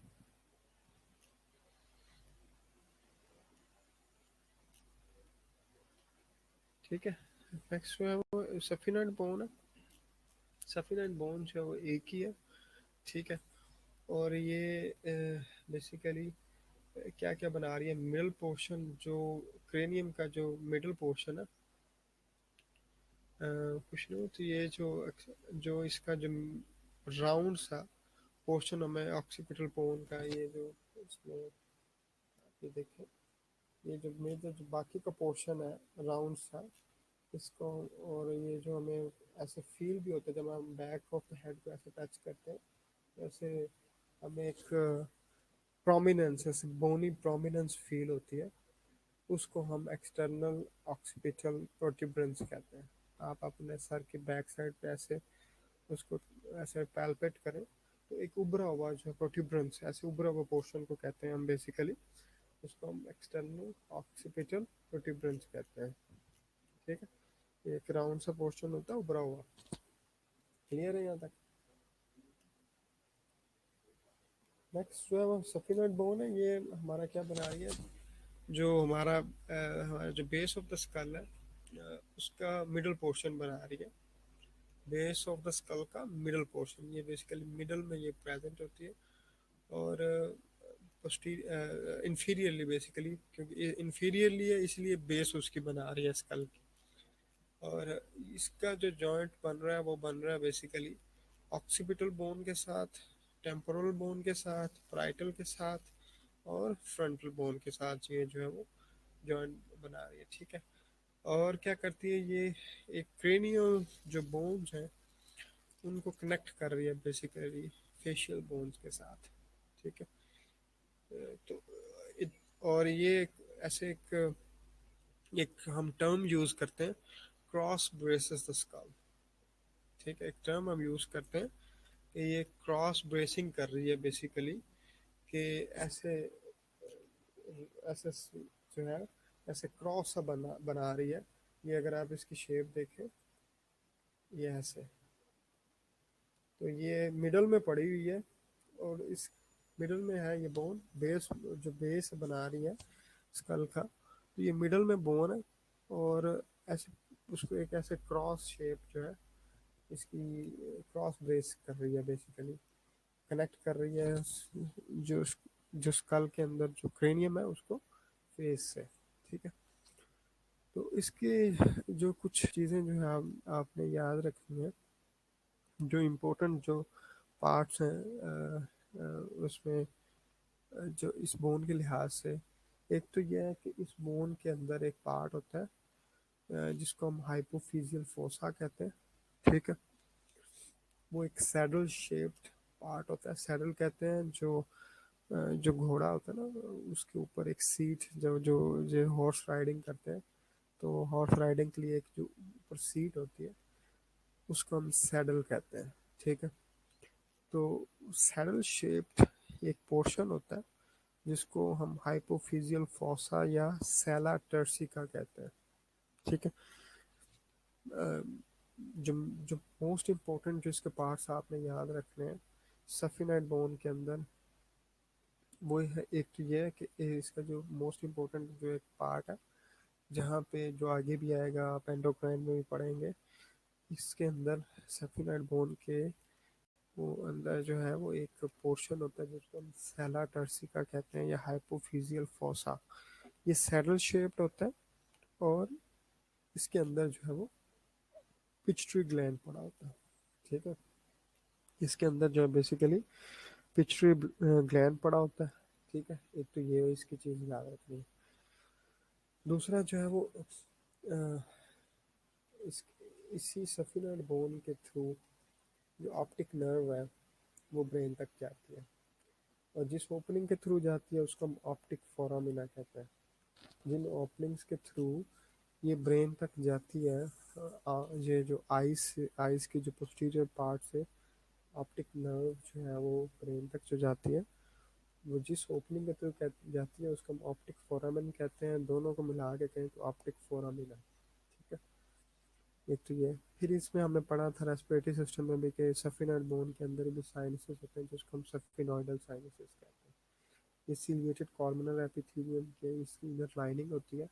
ठीक है, नेक्स्ट जो है वो सफिनॉइड बोन है। सफिनॉइड बोन जो है वो एक ही है। ठीक है, और ये बेसिकली क्या क्या बना रही है? मिडल पोर्शन जो क्रेनियम का जो मिडल पोर्शन है, कुछ नहीं तो ये जो जो इसका जो राउंड सा पोर्शन हमें ऑक्सीपिटल बोन का, ये जो इसमें ये देखें, ये जो मेजर जो बाकी का पोर्शन है राउंड सा, इसको। और ये जो हमें ऐसे फील भी होता है जब हम बैक ऑफ द हेड को ऐसे टच करते हैं, जैसे हमें एक प्रोमिनेंस, ऐसे बोनी प्रोमिनेंस फील होती है, उसको हम एक्सटर्नल ऑक्सीपिटल प्रोट्यूबरेंस कहते हैं। आप अपने सर के बैक साइड पे ऐसे उसको ऐसे पैल्पेट करें तो एक उभरा हुआ जो प्रोट्यूबरेंस है, ऐसे उभरा हुआ पोर्शन को कहते हैं हम बेसिकली, उसको हम एक्सटर्नल ऑक्सीपिटल प्रोट्यूबरेंस कहते हैं। ठीक है, एक राउंड सा पोर्शन होता है उभरा हुआ। क्लियर है यहाँ तक? नेक्स्ट जो है वो सफिनोइड बोन है, ये हमारा क्या बना रही है, जो हमारा जो बेस ऑफ द स्कल है, उसका मिडल पोर्शन बना रही है। बेस ऑफ द स्कल का मिडल पोर्शन, ये बेसिकली मिडल में ये प्रेजेंट होती है। और इंफीरियरली बेसिकली, क्योंकि इंफीरियरली है इसलिए बेस उसकी बना रही है स्कल की। और इसका जो जॉइंट बन रहा है वो बन रहा है बेसिकली ऑक्सीपिटल बोन के साथ, टेम्पोरल बोन के साथ, प्राइटल के साथ और फ्रंटल बोन के साथ, ये जो है वो जॉइंट बना रही है। ठीक है, और क्या करती है ये, एक क्रेनियल जो बोन्स हैं उनको कनेक्ट कर रही है बेसिकली फेशियल बोन्स के साथ। ठीक है, तो और ये ऐसे एक हम टर्म यूज करते हैं, क्रॉस ब्रेसेस द स्कल। ठीक है, एक टर्म हम यूज करते हैं कि ये क्रॉस ब्रेसिंग कर रही है बेसिकली, कि ऐसे ऐसे जो है ऐसे क्रॉस सा बना बना रही है। ये अगर आप इसकी शेप देखें, ये ऐसे, तो ये मिडल में पड़ी हुई है, और इस मिडल में है ये बोन, बेस जो बेस बना रही है स्कल का, तो ये मिडल में बोन है। और ऐसे उसको एक ऐसे क्रॉस शेप जो है इसकी क्रॉस ब्रेस कर रही है बेसिकली, कनेक्ट कर रही है जो जो स्कल के अंदर जो क्रेनियम है उसको फेस से। ठीक है, तो इसके जो कुछ चीज़ें जो है आपने याद रखनी है, जो इम्पोर्टेंट जो पार्ट्स हैं उसमें, जो इस बोन के लिहाज से, एक तो यह है कि इस बोन के अंदर एक पार्ट होता है जिसको हम हाइपोफिजियल फोसा कहते हैं। ठीक है, वो एक सैडल शेप्ड पार्ट होता है, सैडल कहते हैं जो घोड़ा होता है ना, उसके ऊपर एक सीट, जो जो जो हॉर्स राइडिंग करते हैं, तो हॉर्स राइडिंग के लिए एक जो ऊपर सीट होती है उसको हम सैडल कहते हैं। ठीक है, तो सैडल शेप्ड एक पोर्शन होता है जिसको हम हाइपोफिजियल फोसा या सेला टर्सिका कहते हैं। ठीक है, अ, जो जो मोस्ट इम्पोर्टेंट जो इसके पार्ट्स आपने याद रखने हैं सफिनाइड बोन के अंदर, वो है एक तो ये है कि इसका जो मोस्ट इम्पोर्टेंट जो एक पार्ट है, जहाँ पे जो आगे भी आएगा आप एंडोक्राइन में भी पढ़ेंगे, इसके अंदर सफिनाइड बोन के वो अंदर जो है वो एक पोर्शन होता है जिसको हम सेला टर्सिका कहते हैं या हाइपोफिजियल फोसा। ये सैडल शेप्ड होता है, और इसके अंदर जो है वो पिट्यूटरी ग्लैंड पड़ा होता है। ठीक है, इसके अंदर जो है बेसिकली पिट्यूटरी ग्लैंड पड़ा होता है। ठीक है, एक तो ये इसकी चीज़ याद रखनी है। दूसरा जो है वो अ, इस इसी सफिनल बोन के थ्रू जो ऑप्टिक नर्व है वो ब्रेन तक जाती है, और जिस ओपनिंग के थ्रू जाती है उसको हम ऑप्टिक फोरामिना कहते हैं। जिन ओपनिंग्स के थ्रू ये ब्रेन तक जाती है, ये जो आइस की जो पोस्टीरियर पार्ट से ऑप्टिक नर्व जो है वो ब्रेन तक जो जाती है, वो जिस ओपनिंग के थ्रू जाती है उसको हम ऑप्टिक फोरामिन कहते हैं। दोनों को मिला के कहें तो ऑप्टिक फोरामिना। ठीक है, एक तो ये, फिर इसमें हमने पढ़ा था रेस्पिरेटरी सिस्टम में भी कि सफिनॉइड बोन के अंदर भी साइनसेस होते हैं जिसको हम सफिनॉइडल साइनसेस कहते हैं। ये सिलिएटेड कॉर्नर एपिथेलियम के इसकी इनर लाइनिंग होती है,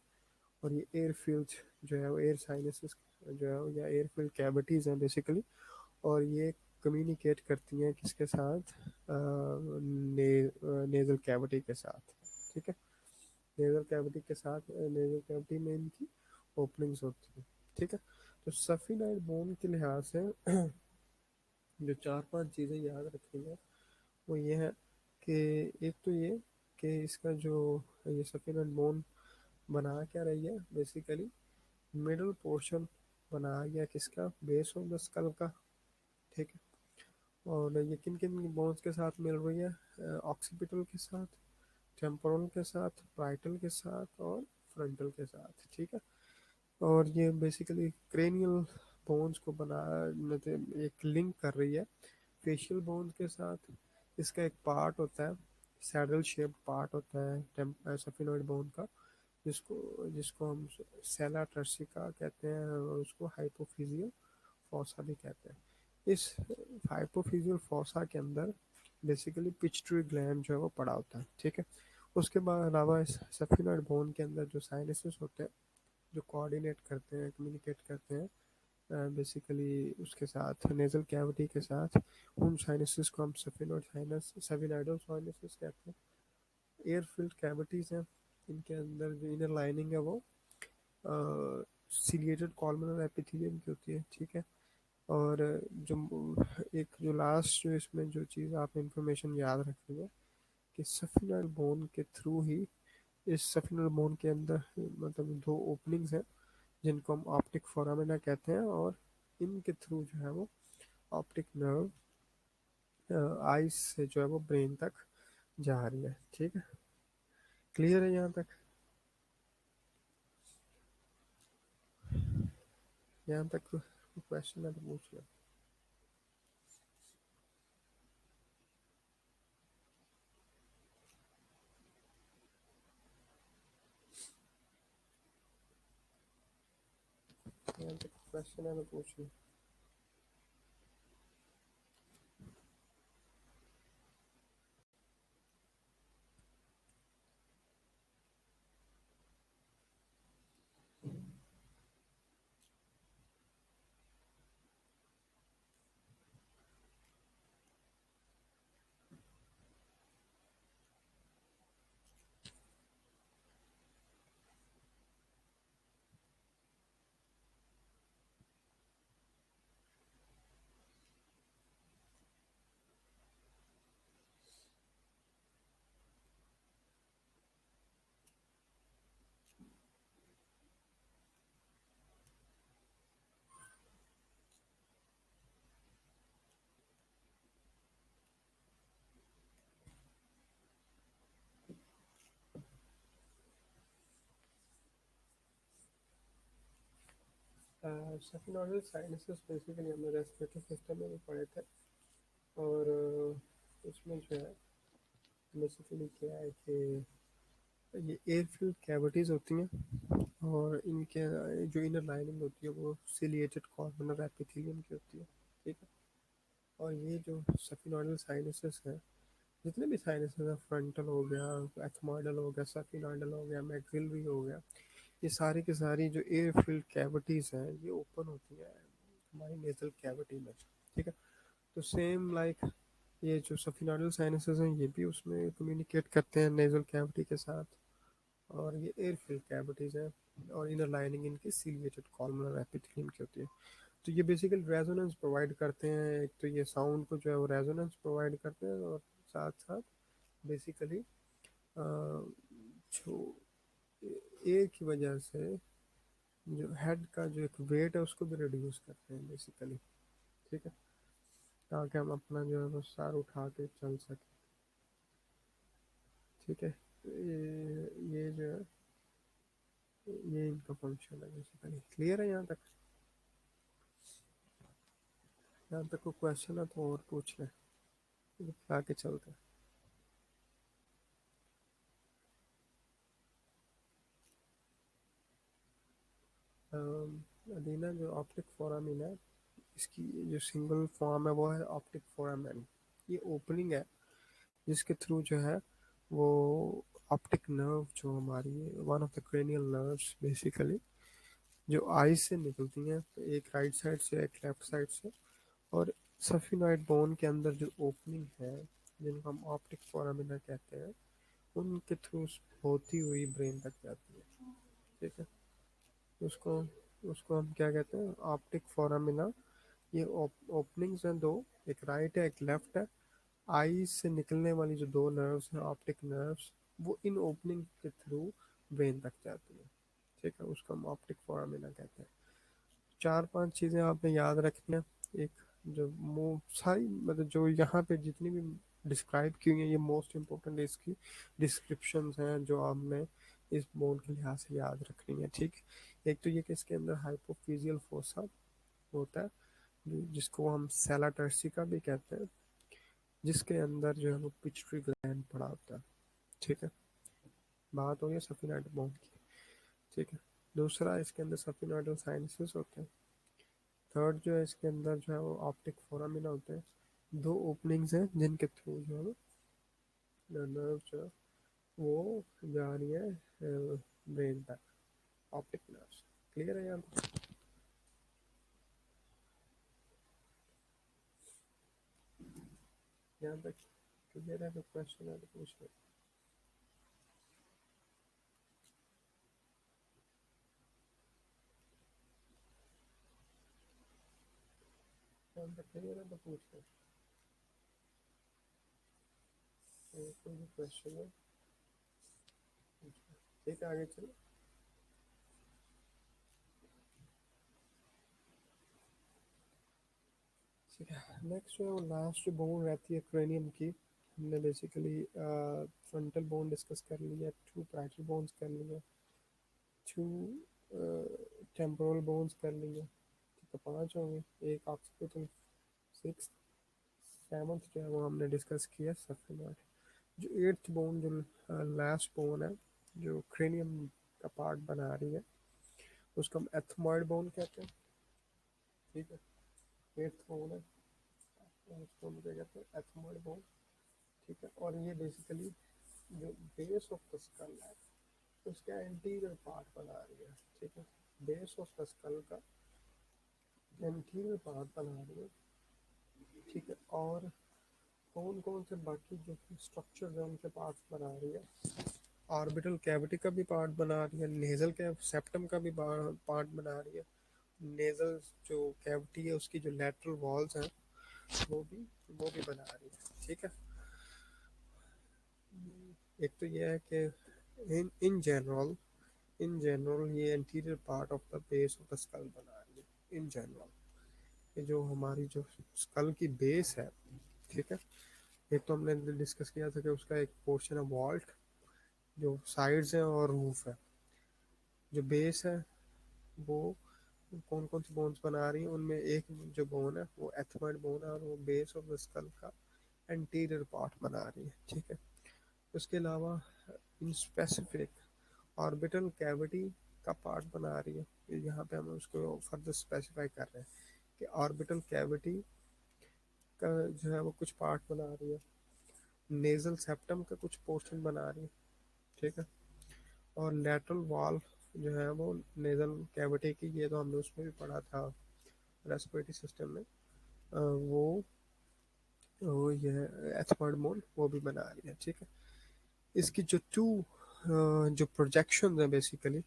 और ये एयर फील्ड जो है वो एयर साइनसेस जो है या एयर फील्ड कैविटीज़ हैं बेसिकली, और ये कम्युनिकेट करती हैं किसके साथ, नेजल कैविटी के साथ। ठीक है, नेजल कैविटी के साथ, नेजल कैविटी में इनकी ओपनिंग्स होती है। ठीक है, तो सफिनाइड बोन के लिहाज से जो चार पांच चीज़ें याद रखनी है वो ये है कि एक तो ये कि इसका जो ये सफिनाइड बोन बना क्या रही है बेसिकली, मिडल पोर्शन बनाया गया किसका, बेस ऑफ द स्कल का। ठीक है। और ये किन किन बोन्स के साथ मिल रही है, ऑक्सीपिटल के साथ, टेम्पोरल के साथ, पाइटल के साथ और फ्रंटल के साथ। ठीक है। और ये बेसिकली क्रेनियल बोन्स को बना, मतलब एक लिंक कर रही है फेशियल बोन्स के साथ। इसका एक पार्ट होता है, सैडल शेप पार्ट होता है सफिनोइड बोन का, जिसको जिसको हम सेला टर्सिका कहते हैं और उसको हाइपोफिजियल फॉसा भी कहते हैं। इस हाइपोफिजियल फॉसा के अंदर बेसिकली पिट्यूटरी ग्लैंड जो है वो पड़ा होता है। ठीक है। उसके बाद अलावा इस सफिनोइड बोन के अंदर जो साइनसेस होते हैं, जो कोऑर्डिनेट करते हैं, कम्युनिकेट करते हैं बेसिकली उसके साथ, नेजल कैविटी के साथ, उन साइनसेस को हम सफिनोइड साइनस, सफिनोइडल साइनसेस कहते हैं। एयर फिल्ड कैविटीज हैं, इनके अंदर जो इनर लाइनिंग है वो सिलिएटेड कॉलमनर एपिथेलियम की होती है। ठीक है। और जो एक जो लास्ट जो इसमें जो चीज़ आप इंफॉर्मेशन याद रखेंगे कि सफिनल बोन के थ्रू ही, इस सफिनल बोन के अंदर मतलब दो ओपनिंग्स हैं जिनको हम ऑप्टिक फोरामिना कहते हैं, और इनके थ्रू जो है वो ऑप्टिक नर्व आइस से जो है वो ब्रेन तक जा रही है। ठीक है। क्लियर है यहाँ तक? यहाँ तक क्वेश्चन है तो पूछ लो। यहाँ तक क्वेश्चन है तो पूछ लो। सेफिनोइडल साइनसेस बेसिकली हमने रेस्पिरेटरी सिस्टम में भी पढ़े थे। और इसमें जो है बेसिकली क्या है कि ये एयर फिल्ड कैविटीज़ होती हैं, और इनके जो इनर लाइनिंग होती है वो सिलिएटेड कॉर्नर एपिथेलियम की होती है। ठीक है। और ये जो सफिनोइडल साइनसेस हैं, जितने भी साइनसेस हैं, फ्रंटल हो गया, एथमोइडल हो गया, सफिनोइडल हो गया, मैक्सिलरी हो गया, ये सारी की सारी जो एयर फिल्ड कैविटीज़ हैं ये ओपन होती हैं हमारी नेजल कैविटी में। ठीक है। तो सेम लाइक ये जो सफिनोइडल साइनसेस हैं ये भी उसमें कम्युनिकेट करते हैं नेजल कैविटी के साथ। और ये एयर फिल्ड कैविटीज़ हैं, और इनर लाइनिंग इनकी सीलिएटेड कॉलमनर एपिथेलियम की होती है। तो ये बेसिकली रेजोनेंस प्रोवाइड करते हैं, एक तो ये साउंड को जो है वो रेजोनेंस प्रोवाइड करते हैं, और साथ साथ बेसिकली जो एयर की वजह से जो हेड का जो एक वेट है उसको भी रिड्यूस करते हैं बेसिकली। ठीक है। ताकि हम अपना जो है वो सार उठा के चल सकें। ठीक है। तो ये जो है ये इनका फंक्शन है बेसिकली। क्लियर है यहाँ तक? यहाँ तक कोई क्वेश्चन है तो और पूछ लें, फिर आगे चलते हैं। अदीना जो ऑप्टिक फोरामिन है, इसकी जो सिंगल फॉर्म है वो है ऑप्टिक फोरामिन। ये ओपनिंग है जिसके थ्रू जो है वो ऑप्टिक नर्व जो हमारी one of the cranial nerves basically जो आई से निकलती हैं, एक राइट साइड से एक लेफ्ट साइड से, और सफिनॉइड बोन के अंदर जो ओपनिंग है जिनको हम ऑप्टिक फोरामिना कहते हैं, उनके थ्रू होती हुई ब्रेन तक जाती है। ठीक है। उसको उसको हम क्या कहते हैं, ऑप्टिक फोरामिना। ये ओपनिंग्स हैं दो, एक राइट है एक लेफ्ट है। आई से निकलने वाली जो दो नर्व्स हैं ऑप्टिक नर्व्स, वो इन ओपनिंग के थ्रू ब्रेन तक जाती है। ठीक है, उसको हम ऑप्टिक फोरामिना कहते हैं। 4-5 चीज़ें आपने याद रखनी है। एक जो सारी मतलब जो यहाँ पे जितनी भी डिस्क्राइब की हुई है, ये मोस्ट इम्पोर्टेंट इसकी डिस्क्रिप्शंस हैं जो आपने इस बोन के लिहाज से याद रखनी है। ठीक, एक तो ये कि इसके अंदर हाइपोफिजियल फोसा होता है, जिसको हम सेला टर्सिका भी कहते हैं, जिसके अंदर जो है वो पिट्यूटरी ग्लैंड पड़ा होता है। ठीक है, बात हो गई सफिनाइड बोन की। ठीक है, दूसरा इसके अंदर सफिनॉइडल साइनसेस होते हैं। थर्ड जो है इसके अंदर जो है वो ऑप्टिक फोरामिना होते हैं। दो ओपनिंग्स हैं जिनके थ्रू जो है नर्व जो है वो जा रही है ब्रेन तक, ऑप्टिक नर्व। क्लियर है यहाँ तक? यहाँ तक क्लियर है? तो क्वेश्चन है तो पूछ लो। यहाँ तक क्लियर है तो पूछ लो। कोई भी क्वेश्चन है पूछ लो। ठीक है, आगे चलो। ठीक है, नेक्स्ट जो है वो लास्ट बोन रहती है क्रेनियम की। हमने बेसिकली फ्रंटल बोन डिस्कस कर लिया, 2 पैरेटल बोन्स कर लिए, 2 टेम्पोरल बोन्स कर लिए। ठीक है, 5 हो गए। एक ऑक्सीपिटल, 6th 7th जो है वो हमने डिस्कस किया सफेनॉइड। जो 8th बोन, जो लास्ट बोन है, जो क्रेनियम का पार्ट बना रही है, उसको हम एथमॉइड बोन कहते हैं। ठीक है, 8th बोन है, उसको हम क्या कहते हैं? Ethmoid bone. ठीक है, और ये बेसिकली जो बेस ऑफ द स्कल है उसका एंटीरियर पार्ट बना रही है। ठीक है, बेस ऑफ द स्कल का एंटीरियर पार्ट बना रही है। ठीक है, और कौन कौन से बाकी जो स्ट्रक्चर है उनके पार्ट्स बना रही है? ऑर्बिटल कैविटी का भी पार्ट बना रही है, नेजल के सेप्टम का भी पार्ट बना रही है, नेजल जो कैविटी है उसकी जो लेटरल वॉल्स हैं वो भी बना रही है। ठीक है, एक तो ये है कि इन जनरल ये interior part of the base of the skull बना रही है इन जनरल। ये जो हमारी जो स्कल की बेस है, ठीक है, एक तो हमने डिस्कस किया था कि उसका एक पोर्शन है वॉल्ट, जो साइड्स है, और रूफ है। जो बेस है वो कौन कौन सी बोन्स बना रही है, उनमें एक जो बोन है वो एथमॉइड बोन है, और वो बेस ऑफ द स्कल का एंटीरियर पार्ट बना रही है। ठीक है, उसके अलावा इन स्पेसिफिक ऑर्बिटल कैविटी का पार्ट बना रही है। यहाँ पे हम उसको फर्दर स्पेसिफाई कर रहे हैं कि ऑर्बिटल कैविटी का जो है वो कुछ पार्ट बना रही है, नेजल सेप्टम का कुछ पोर्शन बना रही है। ठीक है, और लेटरल वॉल जो है वो नेजल कैविटी की, ये तो हमने उसमें भी पढ़ा था रेस्पिरेटरी सिस्टम में। वो ये एथमॉइड बोन वो भी बना रही है। ठीक है, इसकी जो जो प्रोजेक्शन है बेसिकली,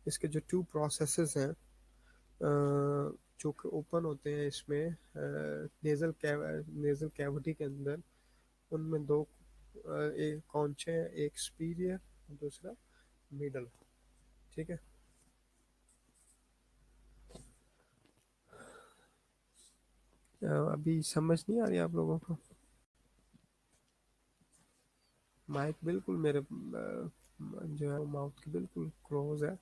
इसके जो 2 प्रोसेसेस हैं जो ओपन होते हैं इसमें नेजल कैविटी के अंदर, उनमें दो एक कौनचे हैं, एक सुपीरियर, दूसरा मिडल। ठीक है, अभी समझ नहीं आ रही आप लोगों को? माइक बिल्कुल मेरे जो है माउथ के बिल्कुल क्लोज है।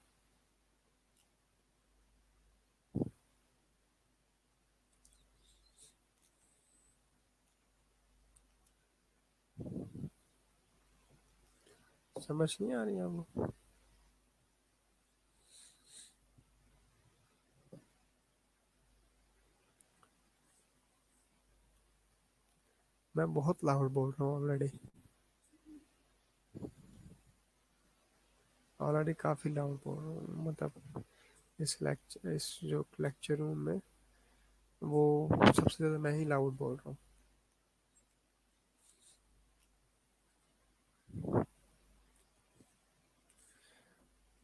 समझ नहीं आ रही आप लोग? मैं बहुत लाउड बोल रहा हूँ ऑलरेडी, काफ़ी लाउड बोल रहा हूँ। मतलब इस जो लेक्चर रूम में वो सबसे ज़्यादा मैं ही लाउड बोल रहा हूँ।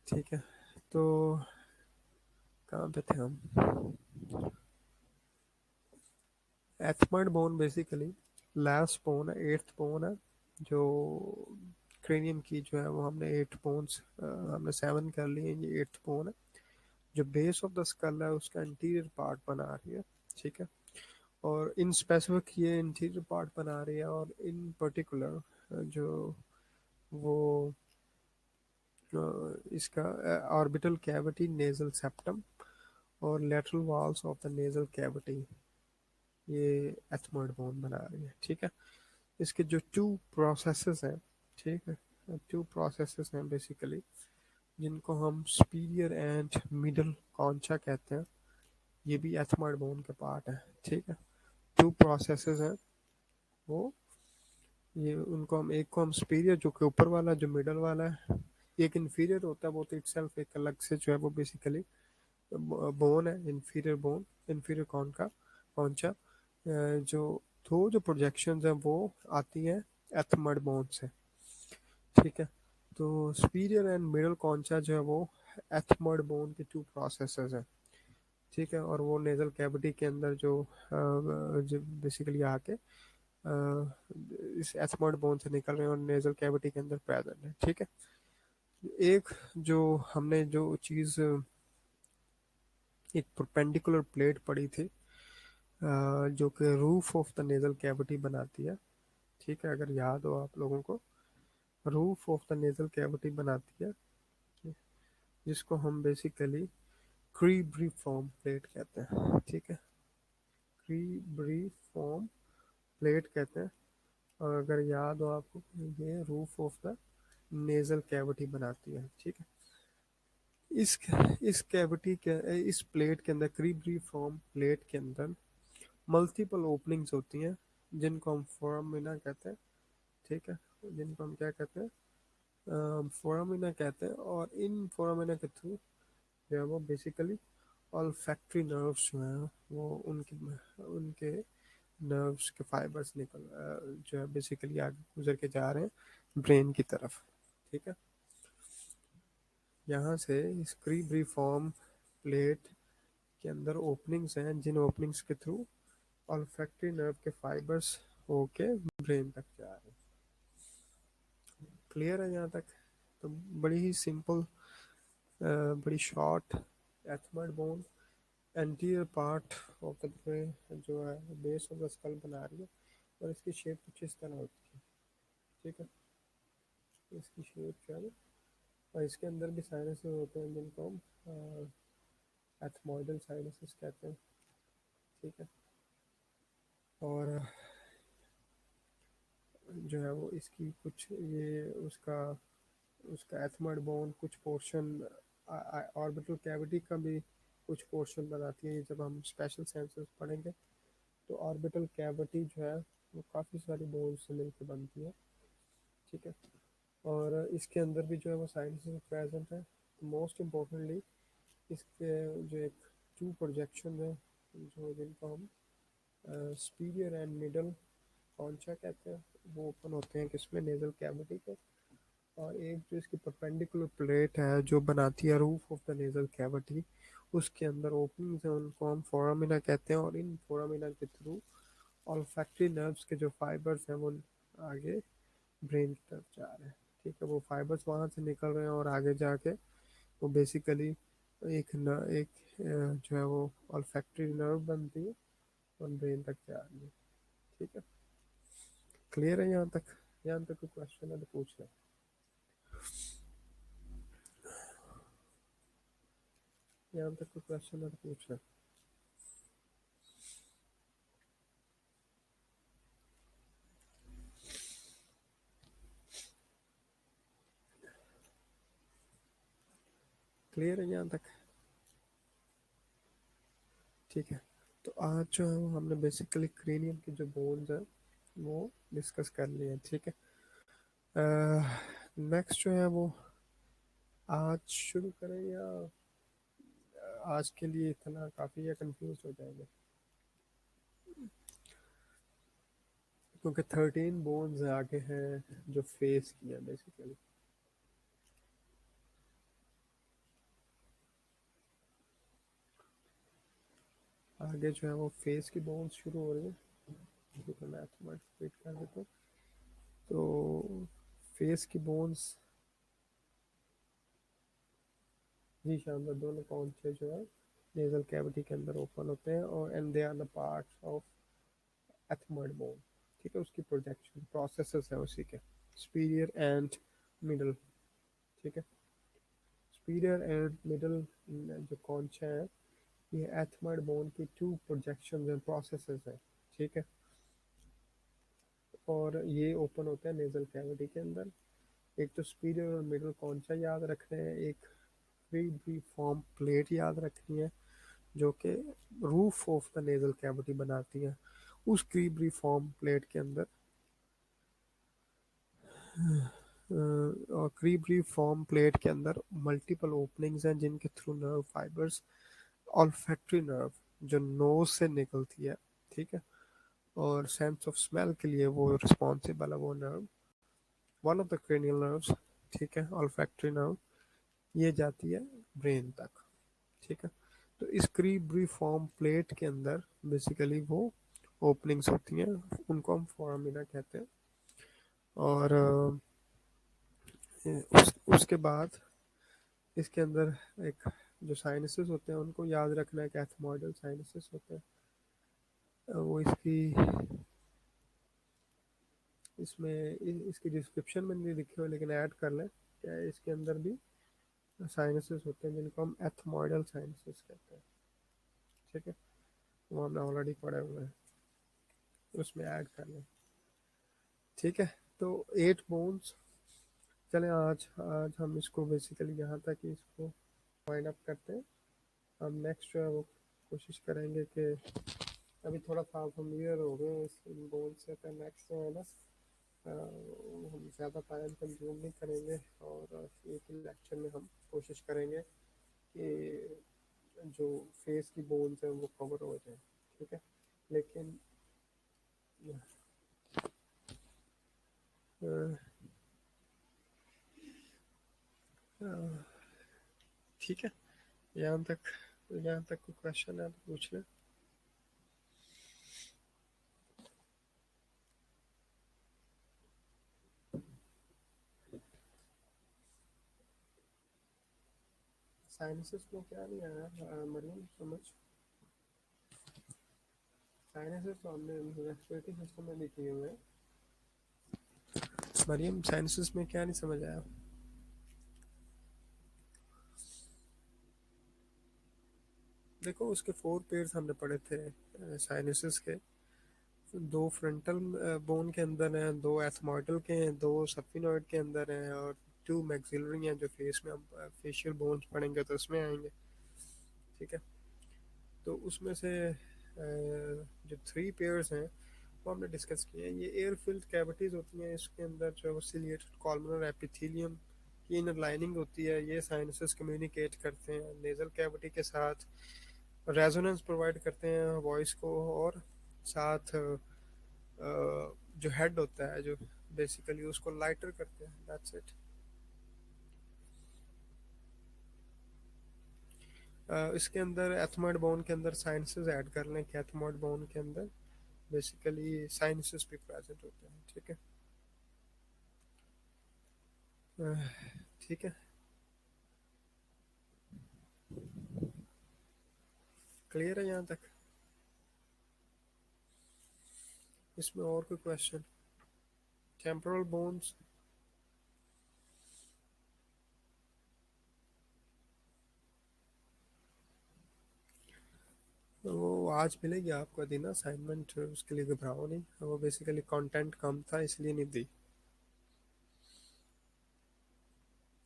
ठीक है, तो कहाँ पे थे हम? Ethmoid bone basically last bone है, 8th बोन है, जो क्रेनियम की जो है वो हमने 8 बोन्स, हमने 7 कर लिए, ये 8th बोन है जो बेस ऑफ द स्कल है उसका इंटीरियर पार्ट बना रही है, ठीक है। और इन स्पेसिफिक ये इंटीरियर पार्ट बना रही है, और इन पर्टिकुलर जो वो इसका ऑर्बिटल कैविटी, नेजल सेप्टम और lateral walls of the nasal cavity, ये एथमोइड बोन बना रही है, ठीक है। इसके जो टू प्रोसेसेस हैं, ठीक है, टू प्रोसेसेस हैं बेसिकली, जिनको हम सुपीरियर एंड मिडल कॉन्चा कहते हैं, ये भी एथमोइड बोन के पार्ट है, ठीक है। टू प्रोसेसेस हैं वो, ये उनको हम, एक को हम सुपीरियर जो कि ऊपर वाला, जो मिडल वाला है, एक इन्फीरियर होता है, वो तो इटसेल्फ एक अलग से जो है वो बेसिकली बोन है, इन्फीरियर बोन, इन्फीरियर कॉन का कॉन्चा, जो दो जो प्रोजेक्शंस हैं वो आती हैं एथमोइड बोन से, ठीक है। तो सुपीरियर एंड मिडल कॉन्चा जो है वो एथमोइड बोन के टू प्रोसेसेस हैं, ठीक है। और वो नेजल कैविटी के अंदर जो बेसिकली आके इस एथमोइड बोन से निकल रहे हैं और नेजल कैविटी के अंदर प्रेजेंट है, ठीक है। एक जो हमने जो चीज़, एक परपेंडिकुलर प्लेट पड़ी थी जो कि roof of the nasal cavity बनाती है, ठीक है, अगर याद हो आप लोगों को, roof of the nasal cavity बनाती है, जिसको हम बेसिकली क्रीब्रीफॉर्म प्लेट कहते हैं, ठीक है, क्रीब्रीफॉर्म प्लेट कहते हैं। और अगर याद हो आपको, ये roof of the nasal cavity बनाती है, ठीक है। इस इस कैविटी के, इस प्लेट के अंदर, क्रीब्रीफॉर्म प्लेट के अंदर मल्टीपल ओपनिंग्स होती हैं, जिनको हम फोरामिना कहते हैं, ठीक है, जिनको हम क्या कहते हैं, फोरामिना कहते हैं। और इन फोरामिना के थ्रू जो है वो बेसिकली ऑल्फैक्टरी नर्व्स जो हैं वो उनके उनके नर्व्स के फाइबर्स जो है बेसिकली आगे गुजर के जा रहे हैं ब्रेन की तरफ, ठीक है। यहाँ से इस क्रीब्रीफॉर्म प्लेट के अंदर ओपनिंग्स हैं, जिन ओपनिंग्स के थ्रू ऑल्फैक्टरी नर्व के फाइबर्स होके ब्रेन तक जा रहे हैं। क्लियर है यहाँ तक? तो बड़ी ही सिंपल, बड़ी short ethmoid bone anterior part of the brain जो है बेस ऑफ द स्कल बना रही है, और इसकी शेप कुछ इस तरह होती है, ठीक है, इसकी शेप जो है, और इसके अंदर भी साइनसेस होते हैं जिनको हम एथमोइडल साइनसेस कहते हैं, ठीक है। और जो है वो इसकी कुछ ये उसका उसका एथमोइड बोन कुछ पोर्शन ऑर्बिटल कैविटी का भी कुछ पोर्शन बनाती है। जब हम स्पेशल सेंसस पढ़ेंगे तो ऑर्बिटल कैविटी जो है वो काफ़ी सारी बोन्स से मिलकर बनती है, ठीक है। और इसके अंदर भी जो है वो साइनसेस प्रेजेंट है। मोस्ट इम्पोर्टेंटली इसके जो एक टू प्रोजेक्शन है, जो जिनको हम सुपीरियर एंड मिडल कॉन्चा कहते हैं, वो ओपन होते हैं किसमें, नेजल कैविटी के। और एक जो इसकी परपेंडिकुलर प्लेट है जो बनाती है roof of the nasal cavity, उसके अंदर ओपनिंग्स हैं, उनको हम फोरामिना कहते हैं। और इन फोरामिना के थ्रू ऑल्फैक्टरी नर्व्स के जो फाइबर्स हैं वो आगे ब्रेन की तरफ जा रहे हैं, ठीक है। वो फाइबर्स वहाँ से निकल रहे हैं और आगे जाके वो बेसिकली एक जो है वो ऑल्फैक्टरी नर्व बनती है और ब्रेन तक जा रही है, ठीक है। क्लियर है यहाँ तक? यहाँ तक कोई क्वेश्चन है तो पूछ लें। यहाँ तक कोई क्वेश्चन है तो पूछ लें। क्लियर है यहाँ तक? ठीक है। तो आज जो है वो हमने बेसिकली क्रेनियम की जो बोन्स है वो डिस्कस कर लिए हैं, ठीक है। नेक्स्ट जो है वो आज शुरू करें, या आज के लिए इतना काफ़ी, या कंफ्यूज हो जाएंगे? क्योंकि 13 बोन्स आगे हैं जो फेस की है बेसिकली। आगे जो है वो फेस की बोन्स शुरू हो रही है, ठीक है। मैं तुम्हारा वेट कर देता हूँ। तो फेस की बोन्स, जी शानदार, दोनों कौन से जो है नेजल कैविटी के अंदर ओपन होते हैं, और and they are the parts of ethmoid bone. ठीक है, उसकी प्रोजेक्शन प्रोसेसेस है उसी के, सुपीरियर एंड मिडल। ठीक है, सुपीरियर एंड मिडल जो कॉन्चा है, ये एथमॉइड बोन की टू प्रोजेक्शन एंड प्रोसेसेस है। ठीक है, और ये ओपन होते हैं नेजल कैविटी के अंदर। एक तो सुपीरियर और मिडल कॉन्चा याद रखने हैं, एक फ्री ब्री फॉर्म प्लेट याद रखनी है जो कि roof of the nasal cavity बनाती है। उस क्रीबरी फॉर्म प्लेट के अंदर और क्रीबरी फॉर्म प्लेट के अंदर मल्टीपल ओपनिंग्स हैं जिनके through nerve fibres, olfactory nerve जो नोज से निकलती है, ठीक है, और सेंस ऑफ स्मेल के लिए वो रिस्पॉन्सिबल है वो nerve, one of the cranial nerves, ठीक है, ऑल्फैक्टरी नर्व, ये जाती है ब्रेन तक। ठीक है, तो इस क्रीबरी फॉर्म प्लेट के अंदर बेसिकली वो ओपनिंग्स होती हैं, उनको हम फोरामिना कहते हैं। और उसके बाद इसके अंदर एक जो साइनसेस होते हैं उनको याद रखना है कि एथमोइडल साइनसेस होते हैं। वो इसकी डिस्क्रिप्शन में नहीं लिखे हुए, लेकिन ऐड कर लें क्या इसके अंदर भी साइनसेस होते हैं जिनको हम एथमोइडल साइनसेस कहते हैं। ठीक है, वो हमने ऑलरेडी पढ़े हुए हैं, उसमें ऐड कर लें। ठीक है, तो 8 बोन्स। चलें आज आज हम इसको बेसिकली यहाँ तक ही इसको वाइंड अप करते हैं। हम नेक्स्ट जो है वो कोशिश करेंगे कि अभी थोड़ा सा फेमिलियर हो गए इस बोन से, तो नेक्स्ट जो है ना हम ज़्यादा टाइम कंज्यूम नहीं करेंगे, और एक ही लेक्चर में हम कोशिश करेंगे कि जो फेस की बोन्स हैं वो कवर हो जाए। ठीक है, लेकिन ठीक है, यहाँ तक यहाँ तक कोई क्वेश्चन है तो पूछ लें। साइंसेस में क्या नहीं आया मरियम समझ? साइंसेस तो हमने रेस्पिरेटरी सिस्टम में भी किए हुए हैं। मरियम साइंसेस में क्या नहीं समझ आया? देखो उसके 4 पेयर्स हमने पढ़े थे साइनसेस के। 2 फ्रंटल बोन के अंदर हैं, 2 एथमॉइडल के हैं, 2 सफिनॉइड के अंदर हैं, और 2 मैक्सिलरी हैं जो फेस में हम फेशियल बोन्स पढ़ेंगे तो उसमें आएंगे। ठीक है, तो उसमें से जो 3 पेयर्स हैं वो हमने डिस्कस किए हैं। ये एयर फिल्ड कैविटीज़ होती हैं, इसके अंदर जो सिलिएटेड कॉलमनर एपिथेलियम की इनर लाइनिंग होती है। ये साइनसेस कम्युनिकेट करते हैं नेजल कैविटी के साथ, रेजोनेंस प्रोवाइड करते हैं वॉइस को, और साथ जो हेड होता है जो बेसिकली उसको लाइटर करते हैं। That's it. इसके अंदर एथमॉइड बोन के अंदर साइनसेस ऐड कर लें कि एथमॉइड बोन के अंदर बेसिकली साइनसेस भी प्रेजेंट होते हैं। ठीक है, ठीक है, क्लियर है यहाँ तक? इसमें और कोई क्वेश्चन? टेम्पोरल बोन्स, वो आज मिलेगी आपको दिन असाइनमेंट, उसके लिए घबराओ नहीं। वो बेसिकली कंटेंट कम था इसलिए नहीं दी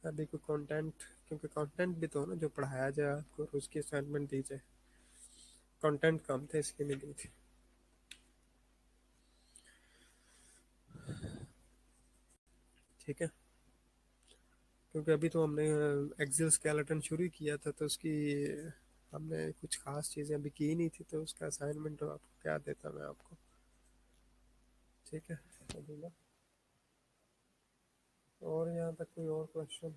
अभी कोई कंटेंट, क्योंकि कंटेंट भी तो ना जो पढ़ाया जाए आपको, उसकी असाइनमेंट दी जाए। कंटेंट कम थे इसलिए नहीं दी थी। ठीक है, क्योंकि अभी तो हमने एक्सियल स्केलेटन शुरू किया था, तो उसकी हमने कुछ खास चीज़ें अभी की नहीं थी, तो उसका असाइनमेंट आपको क्या देता मैं आपको। ठीक है, अभी ना और यहाँ तक कोई और क्वेश्चन?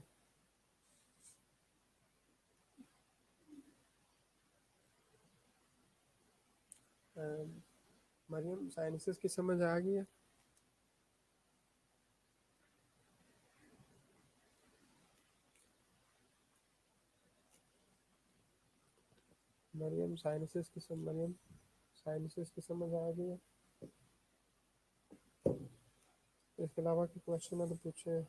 मरियम साइंसेस की समझ आ गई है? साइनसेस की मरियम, साइनसेस की समझ आ गई है? इसके अलावा के क्वेश्चन अगर पूछे?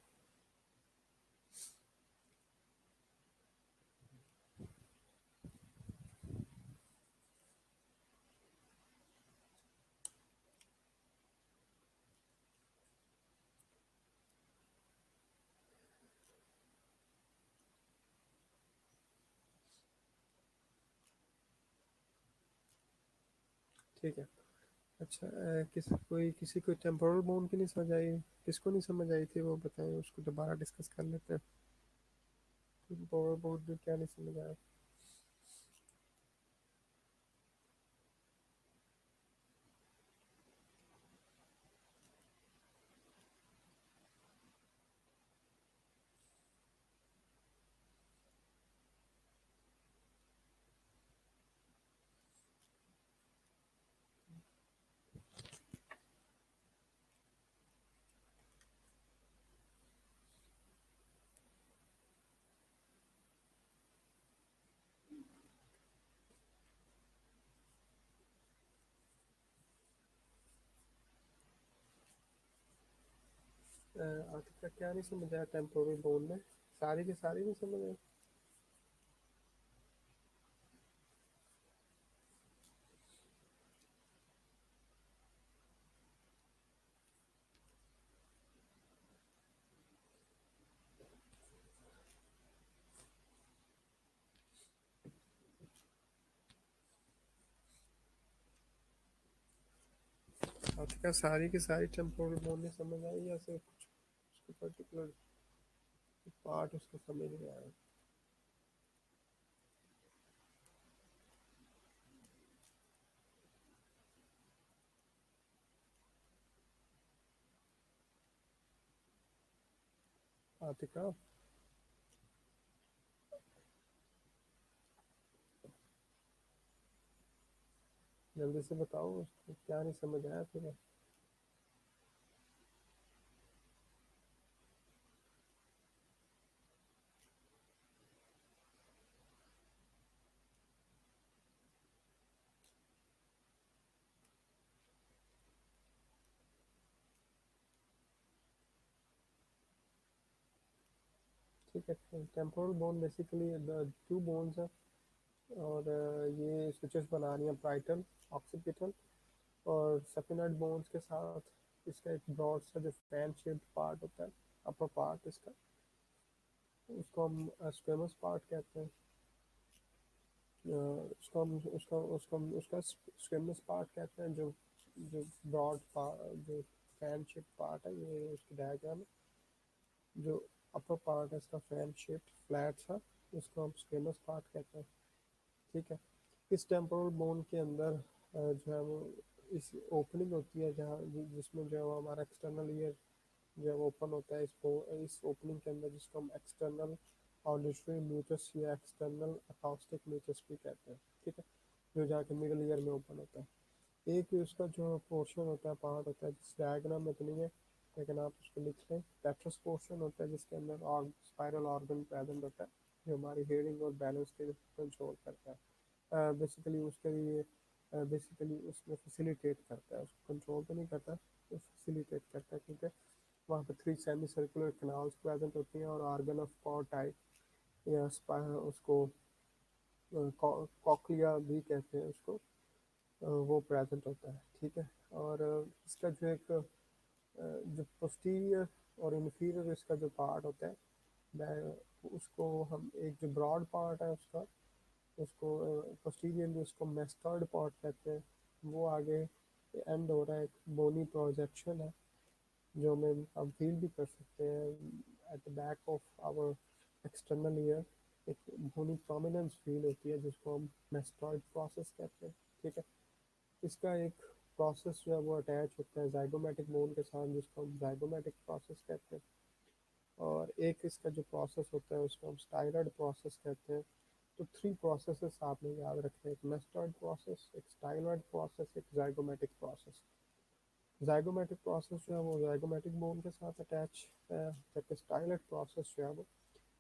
ठीक है। अच्छा, किसी को टेम्पोरल बोन की नहीं समझ आई? किसको नहीं समझ आई थी वो बताएं, उसको दोबारा डिस्कस कर लेते हैं। टेम्पोरल बोन में क्या नहीं समझ आया? आतिफ क्या नहीं समझ आया टेम्पोरल बोन में? सारी की सारी नहीं समझ आई? आतिफ सारी की सारी टेम्पोरल बोन नहीं समझ आई या सिर्फ कुछ उसको पर्टिकुलर पार्ट उसको समझ नहीं आया? आतिफ जल्दी से बताओ उसको क्या नहीं समझ आया फिर? ठीक है। Temporal bone basically two bones है, और ये स्विचेस बना रही हैं पाइटल, ऑक्सीपिटल और सेपिनाइड बोन्स के साथ। इसका एक ब्रॉड सा जो फैन शेप्ड पार्ट होता है, अपर पार्ट इसका, उसको हम स्क्वेमस पार्ट कहते हैं। उसको हम उसका उसको हम उसका स्क्वेमस पार्ट कहते हैं। जो जो ब्रॉड जो फैन शेप पार्ट है, ये उसकी डायग्राम है। जो अपर पार्ट है इसका फैन शेप्ड फ्लैट सा, इसको हम स्क्वेमस पार्ट कहते हैं। ठीक है। इस टेम्पोरल बोन के अंदर जो है वो इस ओपनिंग होती है, जहाँ जिसमें जो है वो हमारा एक्सटर्नल ईयर जो है वो ओपन होता है। इस ओपनिंग के अंदर जिसको हम एक्सटर्नल ऑडिटरी म्यूटस या एक्सटर्नल अकॉस्टिक म्यूटस भी कहते हैं। ठीक है। जो जाके मिडल ईयर में ओपन होता है। एक उसका जो पोर्शन होता है, पार्ट होता है, जिस डायग्राम में तो नहीं है लेकिन आप उसको लिख लें, पेट्रस पोर्शन होता है जिसके अंदर स्पाइरल ऑर्गन प्रेजेंट होता है, जो हमारी हेयरिंग और बैलेंस के कंट्रोल करता है। बेसिकली उसके लिए बेसिकली उसमें फैसिलिटेट करता है, उसको कंट्रोल तो नहीं करता, वो फैसिलिटेट करता है, क्योंकि वहाँ पे 3 सेमी सर्कुलर कैनाल्स प्रेजेंट होती हैं और ऑर्गन ऑफ कॉ टाइप या उसको कॉक्लिया भी कहते हैं उसको, वो प्रेजेंट होता है। ठीक है। और इसका जो एक जो पोस्टीरियर और इन्फीरियर इसका जो पार्ट होता है, उसको हम एक जो ब्रॉड पार्ट है उसका, उसको पोस्टीरियरली उसको मेस्टॉइड पार्ट कहते हैं। वो आगे एंड हो रहा है, एक बोनी प्रोजेक्शन है जो हम फील भी कर सकते हैं at the back of our external ear. एक बोनी प्रोमिनेंस फील होती है जिसको हम मेस्टॉइड प्रोसेस कहते हैं। ठीक है। इसका एक प्रोसेस जो है वो अटैच होता है जाइगोमेटिक बोन के साथ, जिसको हम जाइगोमेटिक प्रोसेस कहते हैं। और एक इसका जो प्रोसेस होता है उसको हम स्टाइलॉइड प्रोसेस कहते हैं। तो 3 प्रोसेसेस आपने याद रखने हैं, एक मेस्टॉइड प्रोसेस, एक स्टाइलॉइड प्रोसेस, एक जाइगोमेटिक प्रोसेस। जाइगोमेटिक प्रोसेस जो है वो जाइगोमेटिक बोन के साथ अटैच है, जबकि स्टाइलॉइड प्रोसेस जो है वो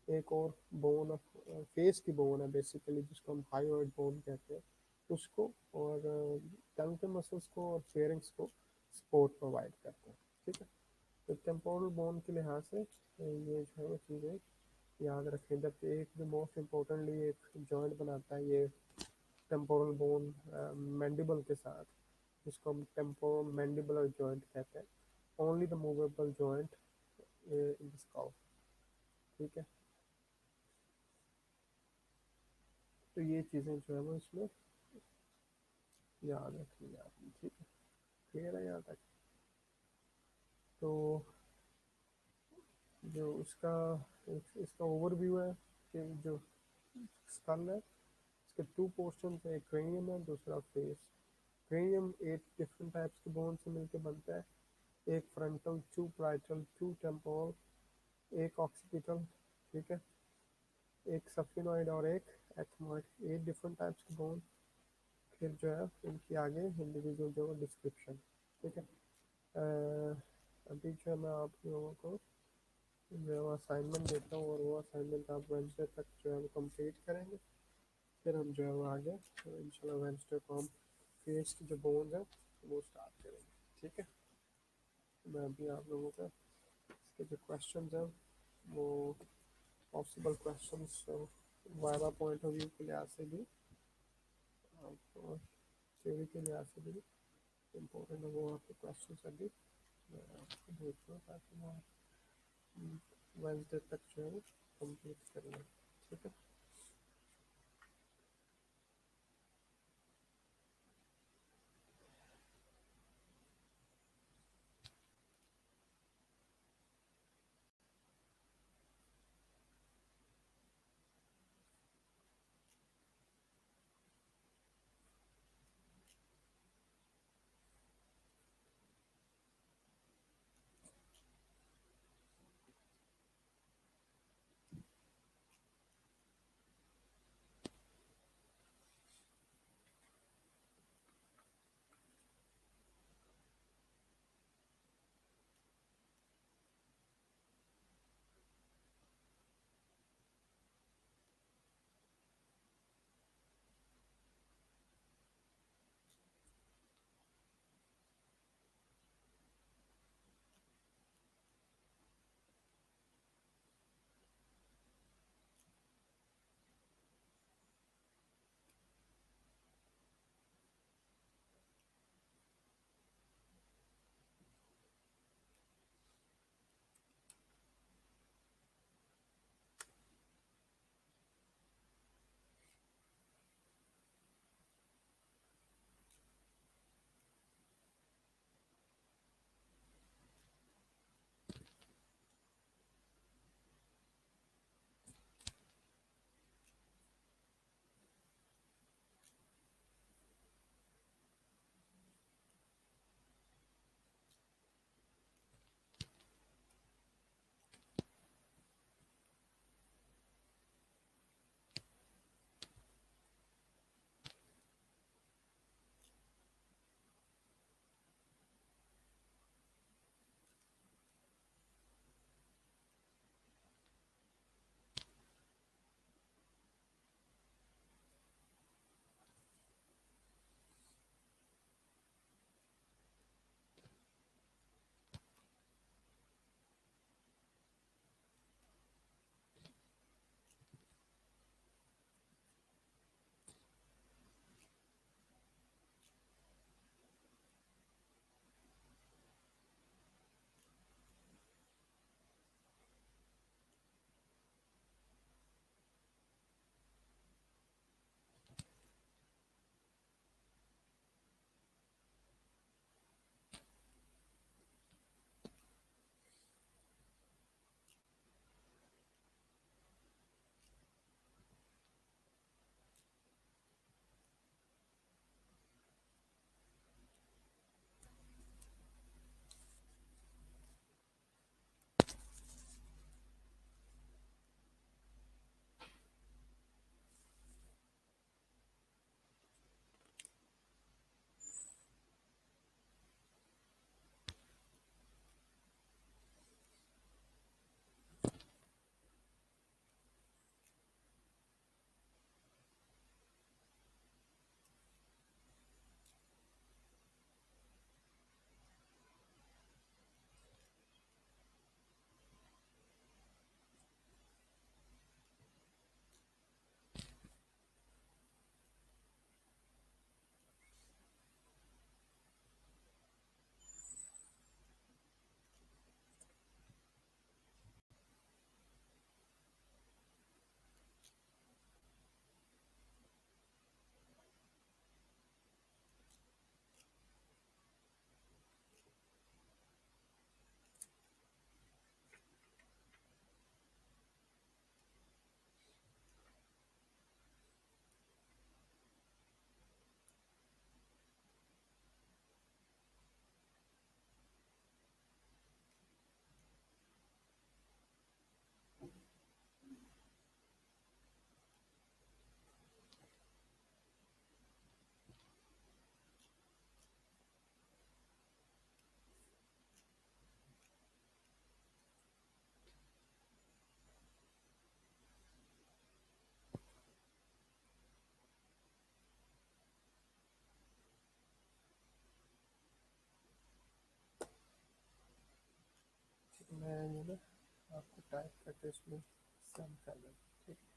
एक और बोन फेस की बोन है बेसिकली, जिसको हम हाइयोइड बोन कहते हैं। उसको और टंग के मसल्स को और फेरिंग्स को सपोर्ट प्रोवाइड करते हैं। ठीक है, तो टेम्पोरल बोन के लिहाज से ये जो है वो चीज़ें याद रखें। जब एक जो मोस्ट इम्पोर्टेंटली एक जॉइंट बनाता है ये टेम्पोरल बोन मैंडिबल के साथ, जिसको हम टेम्पोरो मैंडिबुलर जॉइंट कहते हैं, only the movable joint in the skull. ठीक है, तो ये चीज़ें जो है वो इसमें याद रखनी है आपने। ठीक है, क्लियर है यहाँ तक? तो जो इसका इसका ओवरव्यू है कि जो स्कल है इसके टू पोर्शन है, एक क्रेनियम है दूसरा फेस। क्रेनियम 8 डिफरेंट टाइप्स के बोन से मिलकर बनता है, एक फ्रंटल, टू पाइटल, टू टेम्पोरल, एक ऑक्सीपिटल, ठीक है, एक सफिनॉइड और एक एथमॉइड। 8 डिफरेंट टाइप्स के बोन। फिर जो है इनकी आगे इंडिविजुअल जो है डिस्क्रिप्शन। ठीक है, अभी जो है मैं आप लोगों को जो है असाइनमेंट देता हूँ और वो असाइनमेंट आप वेंसडे तक जो है वो कंप्लीट करेंगे। फिर हम जो है वो आगे तो इंशाल्लाह वेंसडे को हम फेस की जो बोन्स है वो स्टार्ट करेंगे। ठीक है, मैं अभी आप लोगों का इसके जो क्वेश्चन हैं वो possible questions viva point of view के लिहाज से भी और थ्योरी के लिहाज से भी इम्पोर्टेंट है, वो आपके क्वेश्चन अभी मैं आपको भेज दूँ ताकि मैं वेंसडे तक जो है कंप्लीट कर लें। ठीक है, मैं आपको टाइप करके इसमें सेंड कर दें, ठीक है।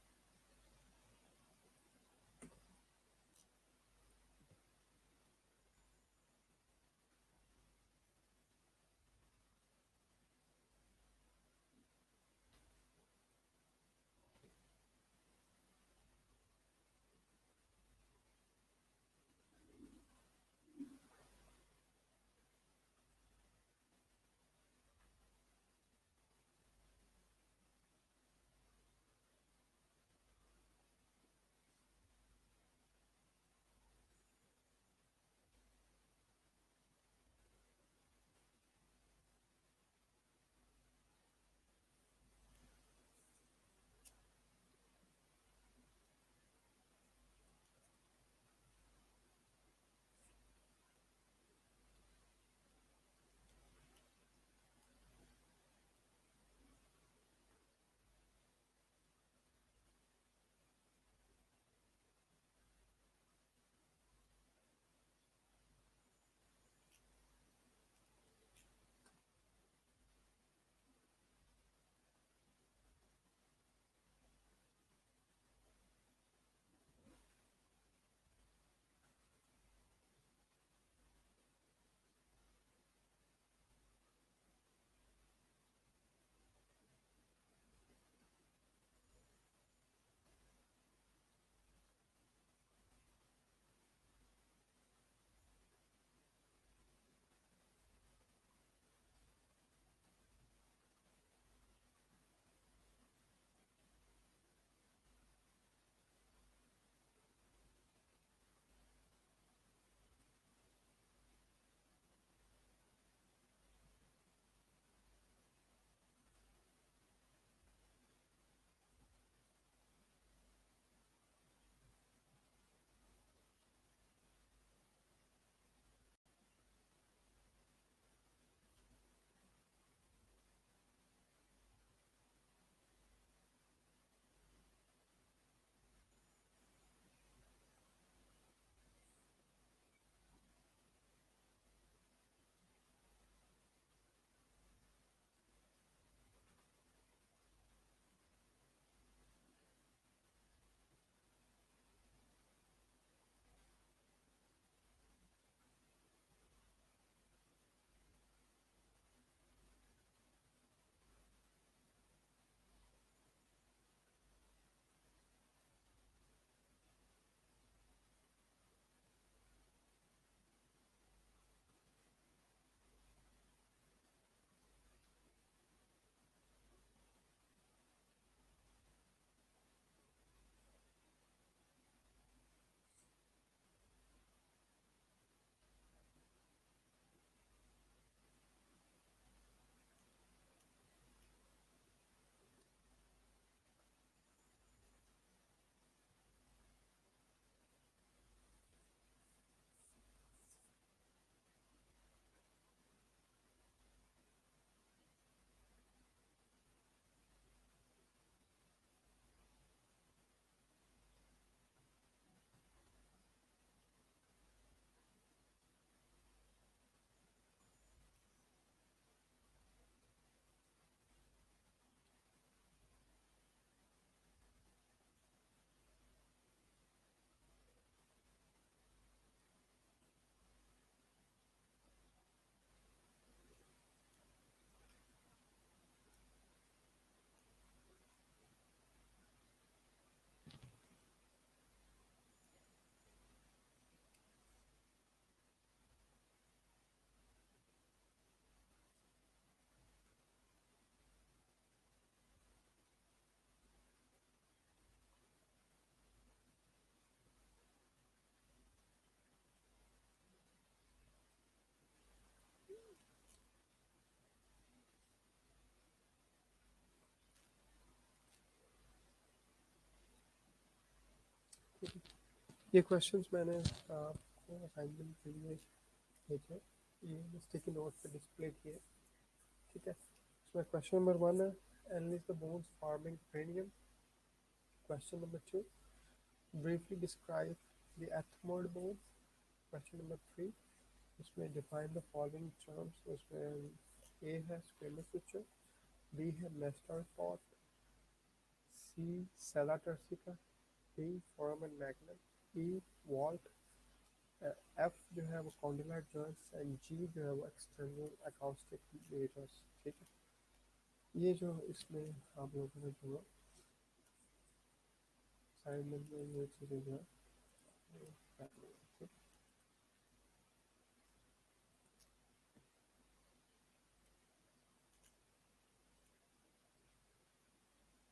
ये क्वेश्चंस मैंने आपको असाइनमेंट के लिए भेजे, ये स्टिकी नोट पे डिस्प्ले किए, ठीक है। इसमें क्वेश्चन नंबर 1 है, analyse the bones forming cranium। Question number 2, briefly describe the ethmoid bone। Question number 3, इसमें define the following terms। उसमें ए है स्क्वेमस स्ट्रक्चर, B है mustard pot, C Sella turcica, D foramen magnum, E vault, F जो है वो कॉन्डिलाइट joints and जी जो है वो एक्सटर्नल अकाउस्टिक मेजर्स। ठीक है, ये जो इसमें आप लोगों ने जो असाइनमेंट में ये चीज़ें जो है वो करनी है। ठीक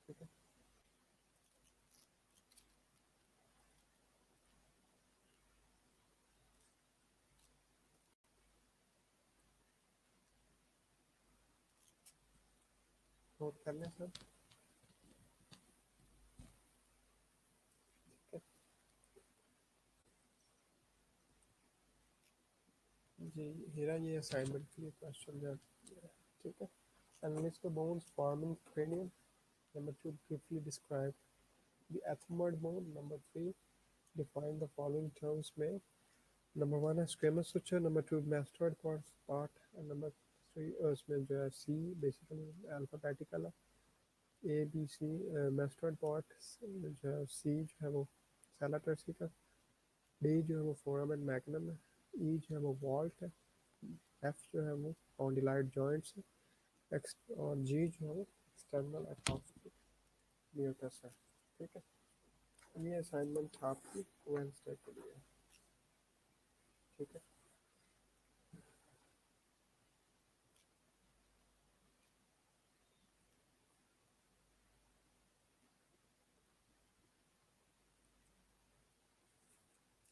ठीक है, नोट कर लें सब। ठीक है जी, हीरा ये असाइनमेंट के लिए क्वेश्चन जो है। ठीक है, analyst the bones forming cranium. Number two, briefly describe the ethmoid bone. Number three, define the following terms may. Number one है squamous suture. Number two, mastoid part. And number three उसमें जो है C basically alphabetical है, A B C। mastoid part जो है C जो है वो sella turcica, D जो है वो foramen magnum है, E जो है वो vault है, F जो है वो condyloid joints है, X और G जो है वो external acoustic meatus है। ठीक है, ये असाइनमेंट था आपकी वेंसडे के लिए। ठीक है,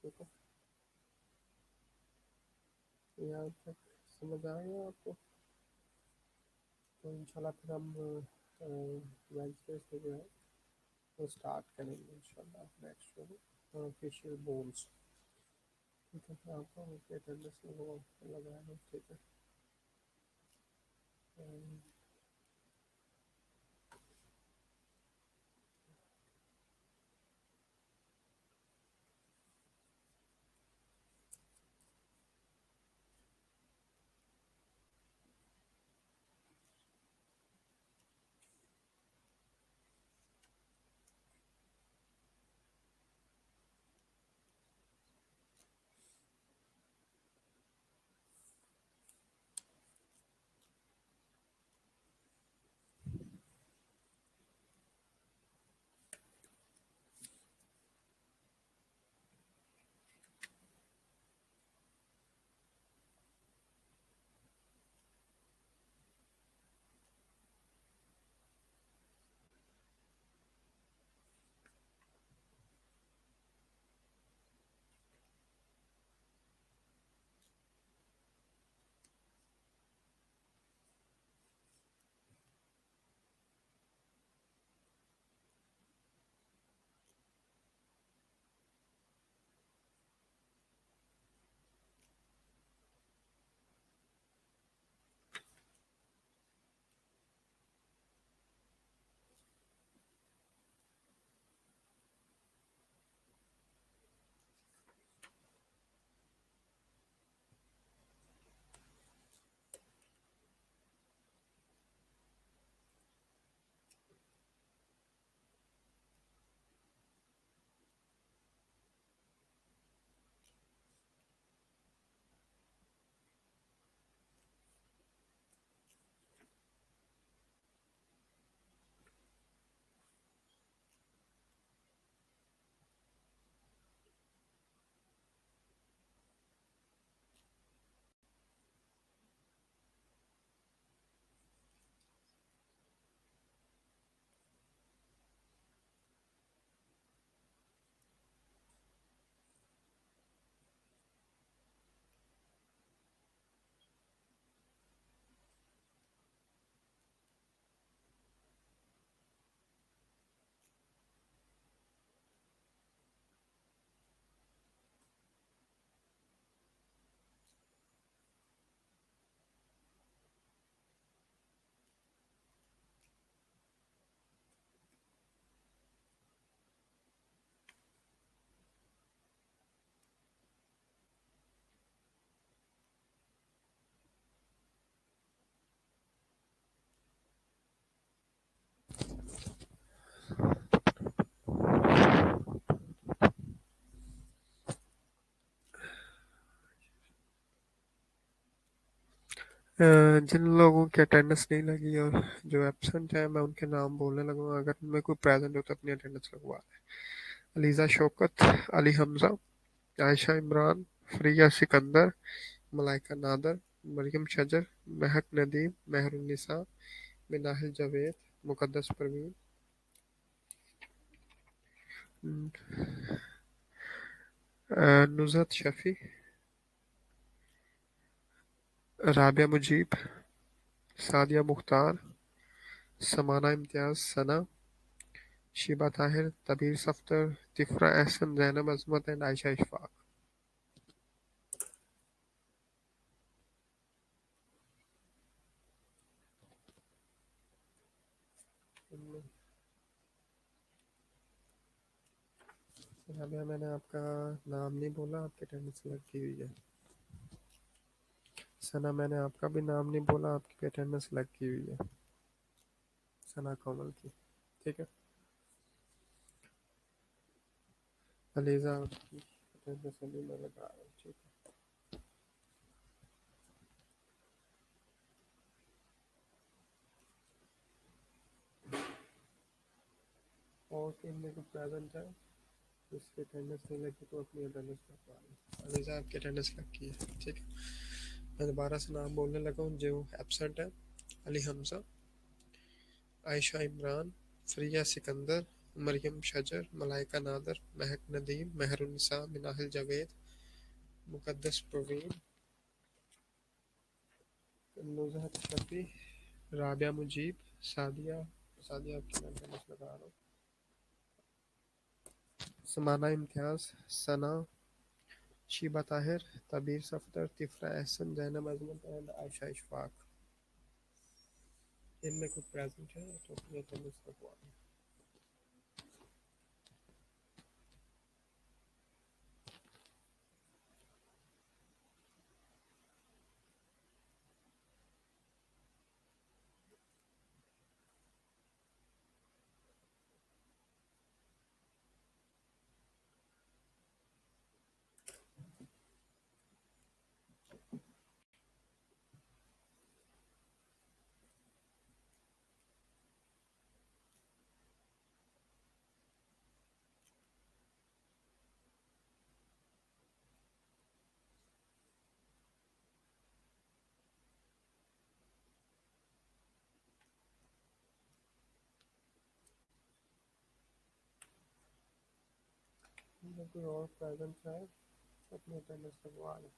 ठीक है, यहाँ तक समझ आएगा आपको? तो इंशाल्लाह फिर हम वेंसडे से जो है वो स्टार्ट करेंगे इंशाल्लाह नेक्स्ट जो फेशियल बोन्स। ठीक है, आपको अटेंडेंस लगाना। ठीक है, अम, जिन लोगों की अटेंडेंस नहीं लगी और जो एब्सेंट है मैं उनके नाम बोलने लगूंगा। अगर उनमें कोई प्रेजेंट हो तो अपनी अटेंडेंस लगवा लें। अलीजा शौकत, अली हमजा, आयशा इमरान, फरिया सिकंदर, मलाइका नादर, मरियम शजर, महक नदीम, मेहरुन्निसा, मिनाहिल जावेद, मुकद्दस परवीन, नुजरत शफी, राबिया मुजीब, सादिया मुख्तार, समाना इम्तियाज, सना, शिबा ताहिर, तबीर सफ्तर, तिफरा एहसन, जैनब अजमत एंड आयशा इशफाक। राबिया, मैंने आपका नाम नहीं बोला, आपकी अटेंडेंस लगी हुई है। सना, मैंने आपका भी नाम नहीं बोला, आपकी भी अटेंडेंस लगी हुई है। सना कोमल की। ठीक है। अलीजा, आपकी अटेंडेंस अभी मैं लगा रहा हूँ। ठीक है। और टीम में कोई प्रेजेंट है जिसकी अटेंडेंस नहीं लगी तो अपनी अटेंडेंस लगवा लें। अलीजा, आपकी अटेंडेंस लगी है। ठीक है। मैं दोबारा से नाम बोलने लगा हूँ जो एबसेंट है। अली हमजा, आयशा इमरान, फरिया सिकंदर, मरियम शजर, मलाइका नादर, महक नदीम, मेहरुन्निसा, मिनाहिल जावेद, मुकद्दस प्रवीण, नुजहत शफी, राबिया मुजीब, सादिया सादिया आपकी मैं अटेंडेंस लगा रहा हूँ। समाना इम्तियाज, सना, शीबा ताहिर, तबीर सफ्तर, तिफरा एहसन, जैनब अजमत एंड आयशा इशफाक। इनमें कुछ प्रेजेंट है तो अपनी अटेंडेंस लगवा लें। इनमें कोई और प्रेजेंट है तो अपनी अटेंडेंस लगवा लें।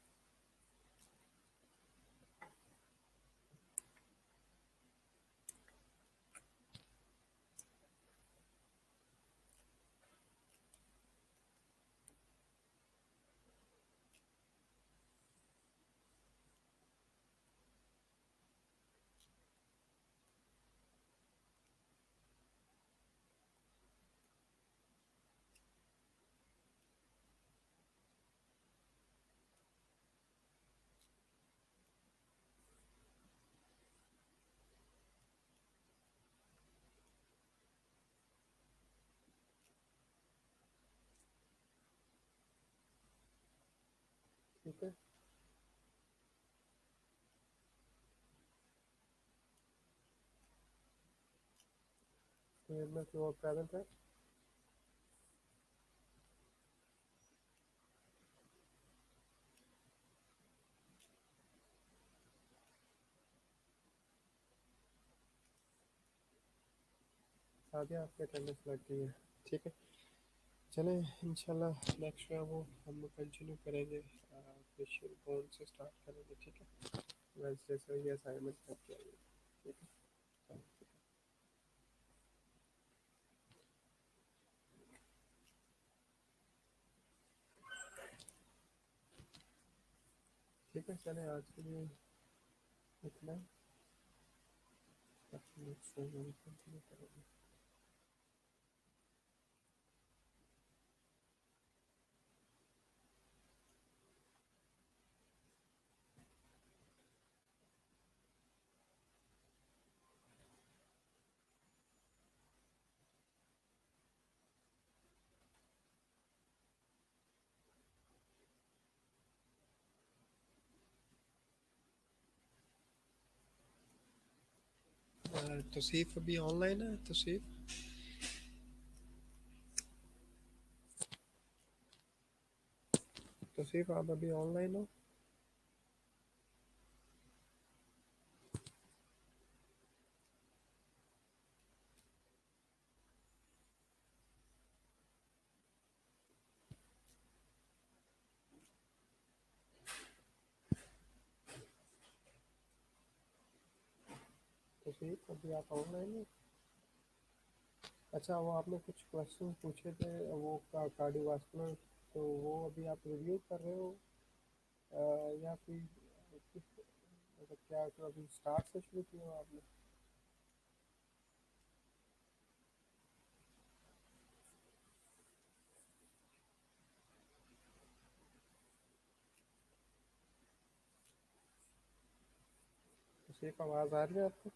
ठीक है। तो इनमें कोई और प्रेजेंट है। सादिया, आपकी अटेंडेंस लग गई है। ठीक है। चलें, इंशाल्लाह नेक्स्ट में वो हम कंटिन्यू करेंगे। फेशियल बोन से स्टार्ट करेंगे। ठीक है। वैसे जैसे ये असाइनमेंट करके आइए। ठीक है। चलो, ठीक है। चलें, आज के लिए इतना ही। नेक्स्ट में कंटिन्यू करेंगे। तौसीफ अभी ऑनलाइन है? तौसीफ, तौसीफ आप अभी ऑनलाइन हो? तौसीफ अभी आप ऑनलाइन हो? अच्छा, वो आपने कुछ क्वेश्चन पूछे थे, वो कार्डियोवास्कुलर, तो वो अभी आप रिव्यू कर रहे हो या फिर किस, मतलब क्या तो अभी स्टार्ट से शुरू किया हो आपने? तो सिर्फ आवाज़ आ रही है आपको?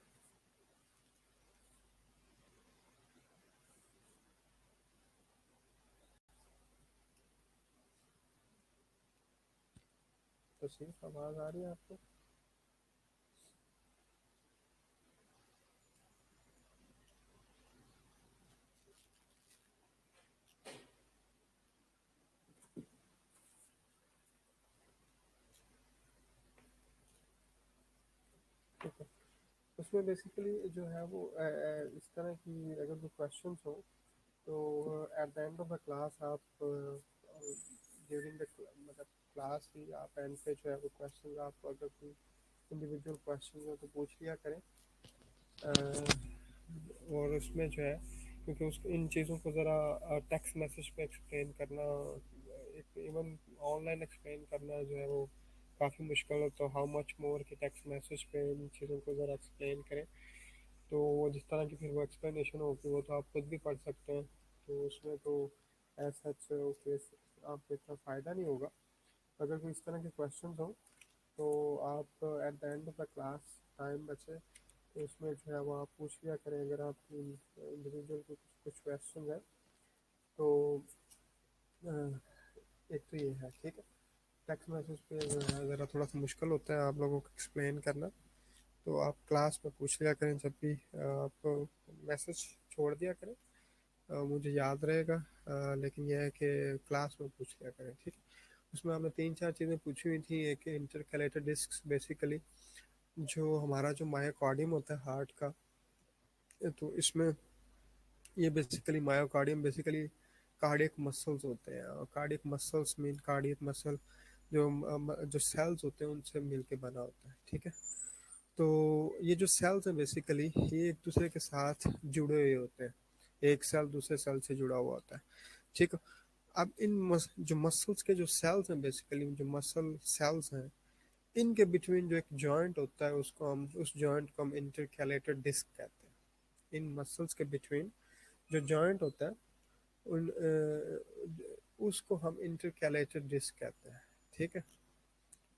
तो सिर्फ आवाज़ आ रही है आपको? ठीक है। उसमें बेसिकली जो है वो इस तरह की अगर जो क्वेश्चंस हो, तो at the end of the class आप ड्यूरिंग द मतलब क्लास ही आप एंड पे जो है वो क्वेश्चन आप अगर कोई इंडिविजुअल क्वेश्चन हो तो पूछ लिया करें। और उसमें जो है, क्योंकि उस इन चीज़ों को ज़रा टेक्स्ट मैसेज पे एक्सप्लेन करना, एक इवन ऑनलाइन एक्सप्लेन करना जो है वो काफ़ी मुश्किल है, तो हाउ मच मोर कि टेक्स्ट मैसेज पे इन चीज़ों को ज़रा एक्सप्लेन करें। तो वो जिस तरह की फिर वो एक्सप्लेनेशन होगी वो तो आप खुद भी पढ़ सकते हैं, तो उसमें तो एज सच केस आपको इतना फ़ायदा नहीं होगा। अगर कोई इस तरह के क्वेश्चन हो तो आप at the end of the class time बचे तो उसमें जो है वो आप पूछ लिया करें, अगर आपकी इंडिविजुअल के कुछ क्वेश्चन है तो अ, एक तो ये है, ठीक है। टेक्स्ट मैसेज पे जो है ज़रा थोड़ा सा मुश्किल होता है आप लोगों को एक्सप्लेन करना, तो आप क्लास में पूछ लिया करें जब भी आप मैसेज छोड़ दिया करें, मुझे याद रहेगा। लेकिन यह है कि क्लास में पूछ लिया करें, ठीक है। उसमें आपने तीन चार चीज़ें पूछी हुई थी, एक इंटरकैलेटेड डिस्क, बेसिकली जो हमारा जो मायोकार्डियम होता है हार्ट का, तो इसमें ये basically myocardium basically cardiac muscles होते हैं, और cardiac muscles mean cardiac muscle जो जो सेल्स होते हैं उनसे मिलके बना होता है, ठीक है। तो ये जो सेल्स हैं बेसिकली ये एक दूसरे के साथ जुड़े हुए होते हैं, एक सेल दूसरे सेल से जुड़ा हुआ होता है, ठीक है। अब जो मसल्स के जो सेल्स हैं बेसिकली जो मसल सेल्स हैं, इनके बिटवीन जो एक जॉइंट होता है उसको हम उस जॉइंट को हम इंटरकैलेटेड डिस्क कहते हैं। इन मसल्स के बिटवीन जो जॉइंट होता है उन उसको हम इंटरकैलेटेड डिस्क कहते हैं, ठीक है।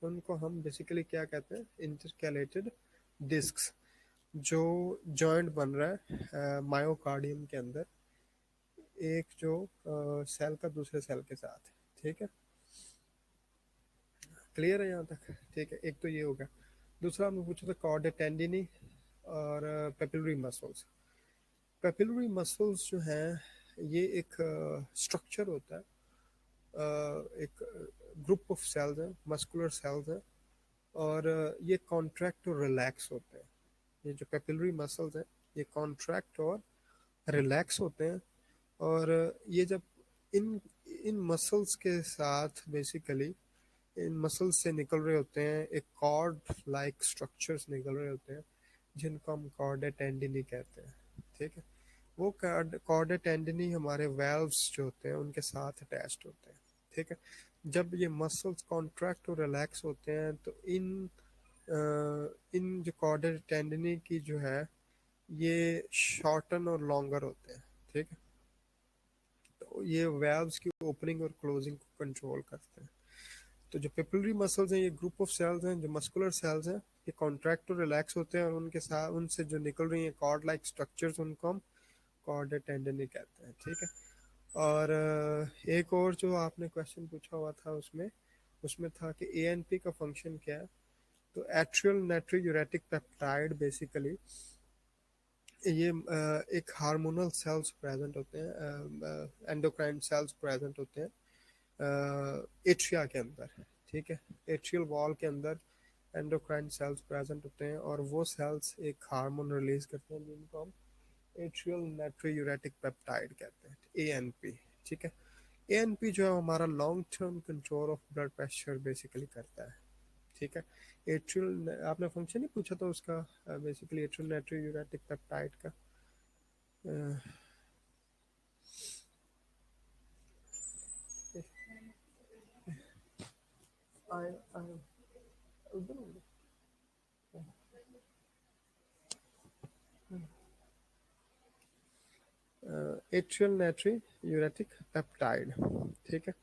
उनको हम बेसिकली क्या कहते हैं, इंटरकैलेटेड डिस्क। जो जॉइंट बन रहा है मायोकार्डियम के अंदर, एक जो सेल का दूसरे सेल के साथ, ठीक है। क्लियर है यहाँ तक? ठीक है, एक तो ये हो गया। दूसरा हमने पूछा था कॉर्ड टेंडिनी और पेपिलरी मसल्स। पेपिलरी मसल्स जो हैं ये एक स्ट्रक्चर होता है, एक ग्रुप ऑफ सेल्स हैं, मस्कुलर सेल्स हैं, और ये कॉन्ट्रैक्ट और रिलैक्स होते हैं। ये जो पेपिलरी मसल्स हैं ये कॉन्ट्रैक्ट और रिलैक्स होते हैं, और ये जब इन इन मसल्स के साथ बेसिकली इन मसल्स से निकल रहे होते हैं एक कॉर्ड लाइक स्ट्रक्चर्स निकल रहे होते हैं, जिनको हम कॉर्ड टेंडिनी कहते हैं, ठीक है। वो कॉर्ड टेंडिनी हमारे वेल्व्स जो होते हैं उनके साथ अटैच्ड होते हैं, ठीक है। जब ये मसल्स कॉन्ट्रैक्ट और रिलैक्स होते हैं तो इन जो कॉर्ड टेंडिनी की जो है ये शॉर्टन और लॉन्गर होते हैं, ठीक है। तो ये वेल्व्स की ओपनिंग और क्लोजिंग को कंट्रोल करते हैं। तो जो पेपिलरी मसल्स हैं ये ग्रुप ऑफ सेल्स हैं जो मस्कुलर सेल्स हैं, ये कॉन्ट्रैक्ट और रिलैक्स होते हैं, और उनके साथ उनसे जो निकल रही हैं कॉर्ड लाइक स्ट्रक्चर्स उनको हम कॉर्ड टेंडनी कहते हैं, ठीक है। और एक और जो आपने क्वेश्चन पूछा हुआ था उसमें उसमें था कि एएनपी का फंक्शन क्या है। तो एट्रियल नाइट्रोयूरेटिक पेप्टाइड बेसिकली ये एक हार्मोनल सेल्स प्रेजेंट होते हैं, एंडोक्राइन सेल्स प्रेजेंट होते हैं एट्रिया के अंदर। ठीक है, एट्रियल वॉल के अंदर एंडोक्राइन सेल्स प्रेजेंट होते हैं, और वो सेल्स एक हार्मोन रिलीज करते हैं जिनको हम एट्रियल नाइट्रोयूरेटिक पेप्टाइड कहते हैं, एएनपी। ठीक है, एएनपी जो है हमारा long term control of blood pressure basically करता है। ठीक है, एट्रियल आपने फंक्शन ही पूछा था उसका, बेसिकली एट्रियल नाइट्रोयूरेटिक पेप्टाइड का। आई आई उधर एट्रियल नाइट्रोयूरेटिक पेप्टाइड। ठीक है,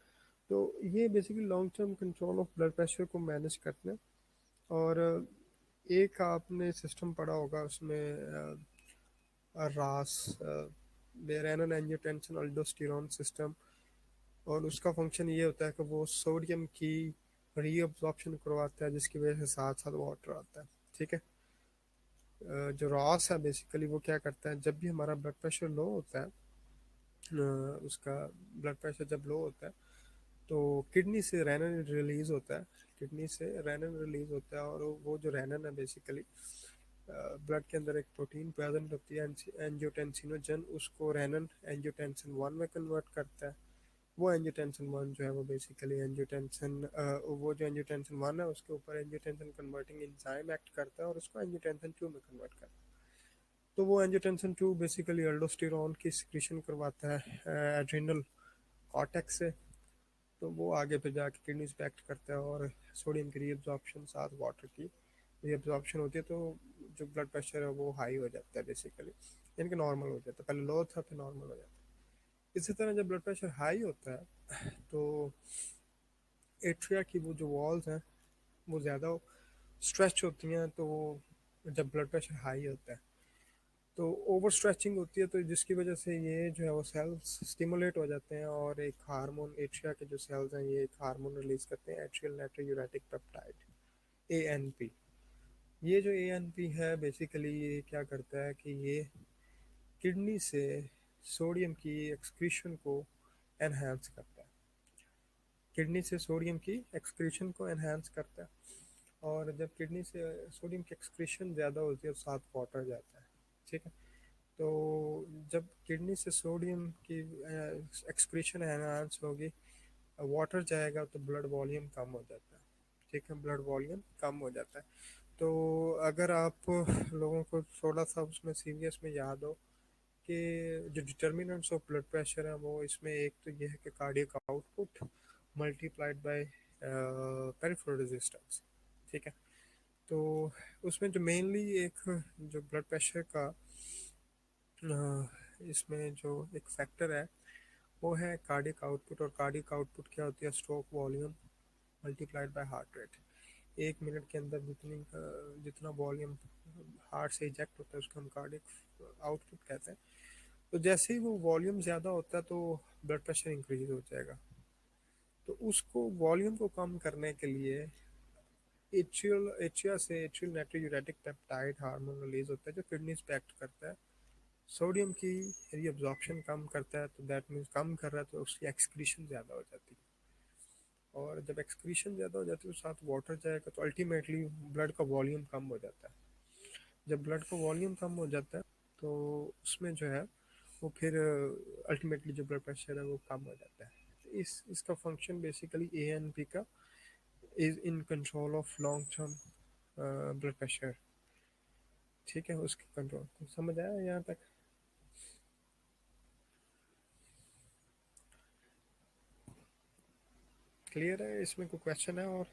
तो ये basically long term control of blood pressure को मैनेज करते हैं। और एक आपने सिस्टम पढ़ा होगा उसमें, रास, रेनन एंजियोटेंसिन अल्डोस्टेरोन सिस्टम। और उसका फंक्शन ये होता है कि वो सोडियम की रीअब्जॉर्प्शन करवाता है, जिसकी वजह से साथ साथ वाटर आता है। ठीक है, जो रॉस है बेसिकली वो क्या करता है, जब भी हमारा ब्लड प्रेशर लो होता है, उसका ब्लड प्रेशर जब लो होता है तो किडनी से रेनन रिलीज होता है, किडनी से रेनन रिलीज होता है। और वो जो रेनन है बेसिकली ब्लड के अंदर एक प्रोटीन प्रेजेंट होती है एंजियोटेंसिनोजन, उसको रेनन एंजियोटेंसिन 1 में कन्वर्ट करता है। वो एंजियोटेंसिन 1 जो है वो बेसिकली एंजियोटेंसिन, वो जो एंजियोटेंसिन 1 है उसके ऊपर एंजियोटेंसिन कन्वर्टिंग एंजाइम एक्ट करता है और उसको एंजियोटेंसिन 2 में कन्वर्ट करता है। तो वो एंजियोटेंसिन 2 बेसिकली अल्डोस्टेरोन की सिक्रीशन करवाता है एड्रिनल कॉर्टेक्स से। तो वो आगे फिर जाके किडनीज पे एक्ट करता है, और सोडियम की रीअब्जॉर्प्शन साथ वाटर की रीअब्जॉर्प्शन होती है, तो जो ब्लड प्रेशर है वो हाई हो जाता है बेसिकली, यानी कि नॉर्मल हो जाता है। पहले लो था फिर नॉर्मल हो जाता है। इसी तरह जब ब्लड प्रेशर हाई होता है तो एट्रिया की वो जो वॉल्स हैं वो ज़्यादा स्ट्रेच होती हैं। तो जब ब्लड प्रेशर हाई होता है तो ओवर स्ट्रेचिंग होती है, तो जिसकी वजह से ये जो है वो सेल्स स्टिमुलेट हो जाते हैं, और एक हार्मोन, एट्रिया के जो सेल्स हैं ये एक हार्मोन रिलीज करते हैं, एट्रियल नाइट्रोयूरेटिक पेप्टाइड, एएनपी। ये जो एएनपी है बेसिकली ये क्या करता है कि ये किडनी से सोडियम की एक्सक्रीशन को एनहांस करता है, किडनी से सोडियम की एक्सक्रीशन को एनहांस करता है। और जब किडनी से सोडियम की एक्सक्रीशन ज़्यादा होती है तो साथ वाटर जाता है। ठीक है, तो जब किडनी से सोडियम की एक्सक्रीशन एनहांस होगी, वाटर जाएगा तो ब्लड वॉल्यूम कम हो जाता है। ठीक है, ब्लड वॉल्यूम कम हो जाता है। तो अगर आप लोगों को थोड़ा सा उसमें सीरियस में याद हो कि जो डिटर्मिनेंट्स ऑफ ब्लड प्रेशर है वो इसमें एक तो ये है कि cardiac output multiplied by peripheral resistance. ठीक है, तो उसमें जो मेनली एक जो ब्लड प्रेशर का इसमें जो एक फैक्टर है वो है कार्डियक आउटपुट। और कार्डियक आउटपुट क्या होती है, stroke volume multiplied by heart rate. 1 minute के अंदर जितना वॉल्यूम हार्ट से इजेक्ट होता है उसको हम कार्डियक आउटपुट कहते हैं। तो जैसे ही वो वॉल्यूम ज़्यादा होता है तो ब्लड प्रेशर इंक्रीज हो जाएगा। तो उसको वॉल्यूम को कम करने के लिए एट्रिया से एट्रियल नाइट्रोयूरेटिक पेप्टाइड हार्मोन रिलीज होता है जो किडनीज पे एक्ट करता है, सोडियम की रीअब्जॉर्प्शन कम करता है। तो दैट मीन्स कम कर रहा है तो उसकी एक्सक्रीशन ज़्यादा हो जाती है, और जब एक्सक्रीशन ज़्यादा हो जाती है तो साथ वाटर जाएगा, तो अल्टीमेटली ब्लड का वॉल्यूम कम हो जाता है। जब ब्लड का वॉल्यूम कम हो जाता है तो उसमें जो है वो फिर अल्टीमेटली जो ब्लड प्रेशर है वो कम हो जाता है। तो इसका फंक्शन बेसिकली एएनपी का is in control of long term blood pressure. ठीक है, उसके कंट्रोल तो समझ आया यहाँ तक? क्लियर है? इसमें कोई क्वेश्चन है? और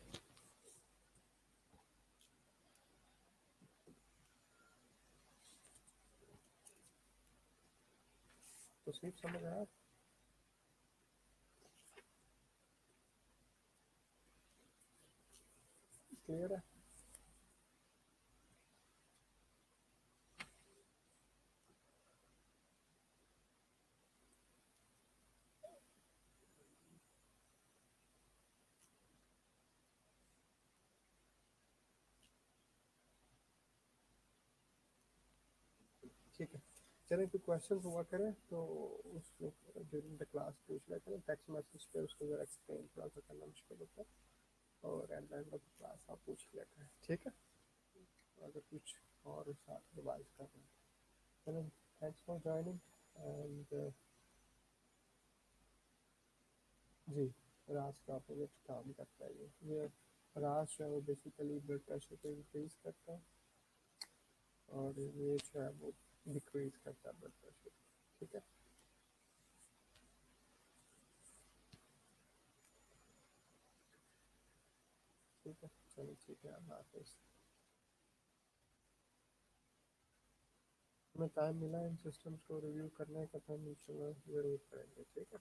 तो सिर्फ समझ आया? क्लियर है? ठीक है। चलिए कोई क्वेश्चन हुआ करें तो उसको ड्यूरिंग द क्लास पूछ लेते हैं, टेक्स्ट मैसेज पे उसको जरा एक्सप्लेन थोड़ा सा करना मुश्किल होता है, और at the end of the class आप पूछ लेते हैं, ठीक है। अगर कुछ और साथ रिवाइज कर रहे हैं, चलो थैंक्स फॉर ज्वाइनिंग। एंड जी, रास का अपोजिट काम करता है ये रास जो है वो बेसिकली ब्लड प्रेशर को इंक्रीज करता है, और ये जो है वो डिक्रीज करता है ब्लड प्रेशर, ठीक है। ठीक है, चलो ठीक है, अल्लाह हाफिज़। हमें टाइम मिला इन सिस्टम्स को रिव्यू करने का तो हम इंशाल्लाह ज़रूर करेंगे, ठीक है।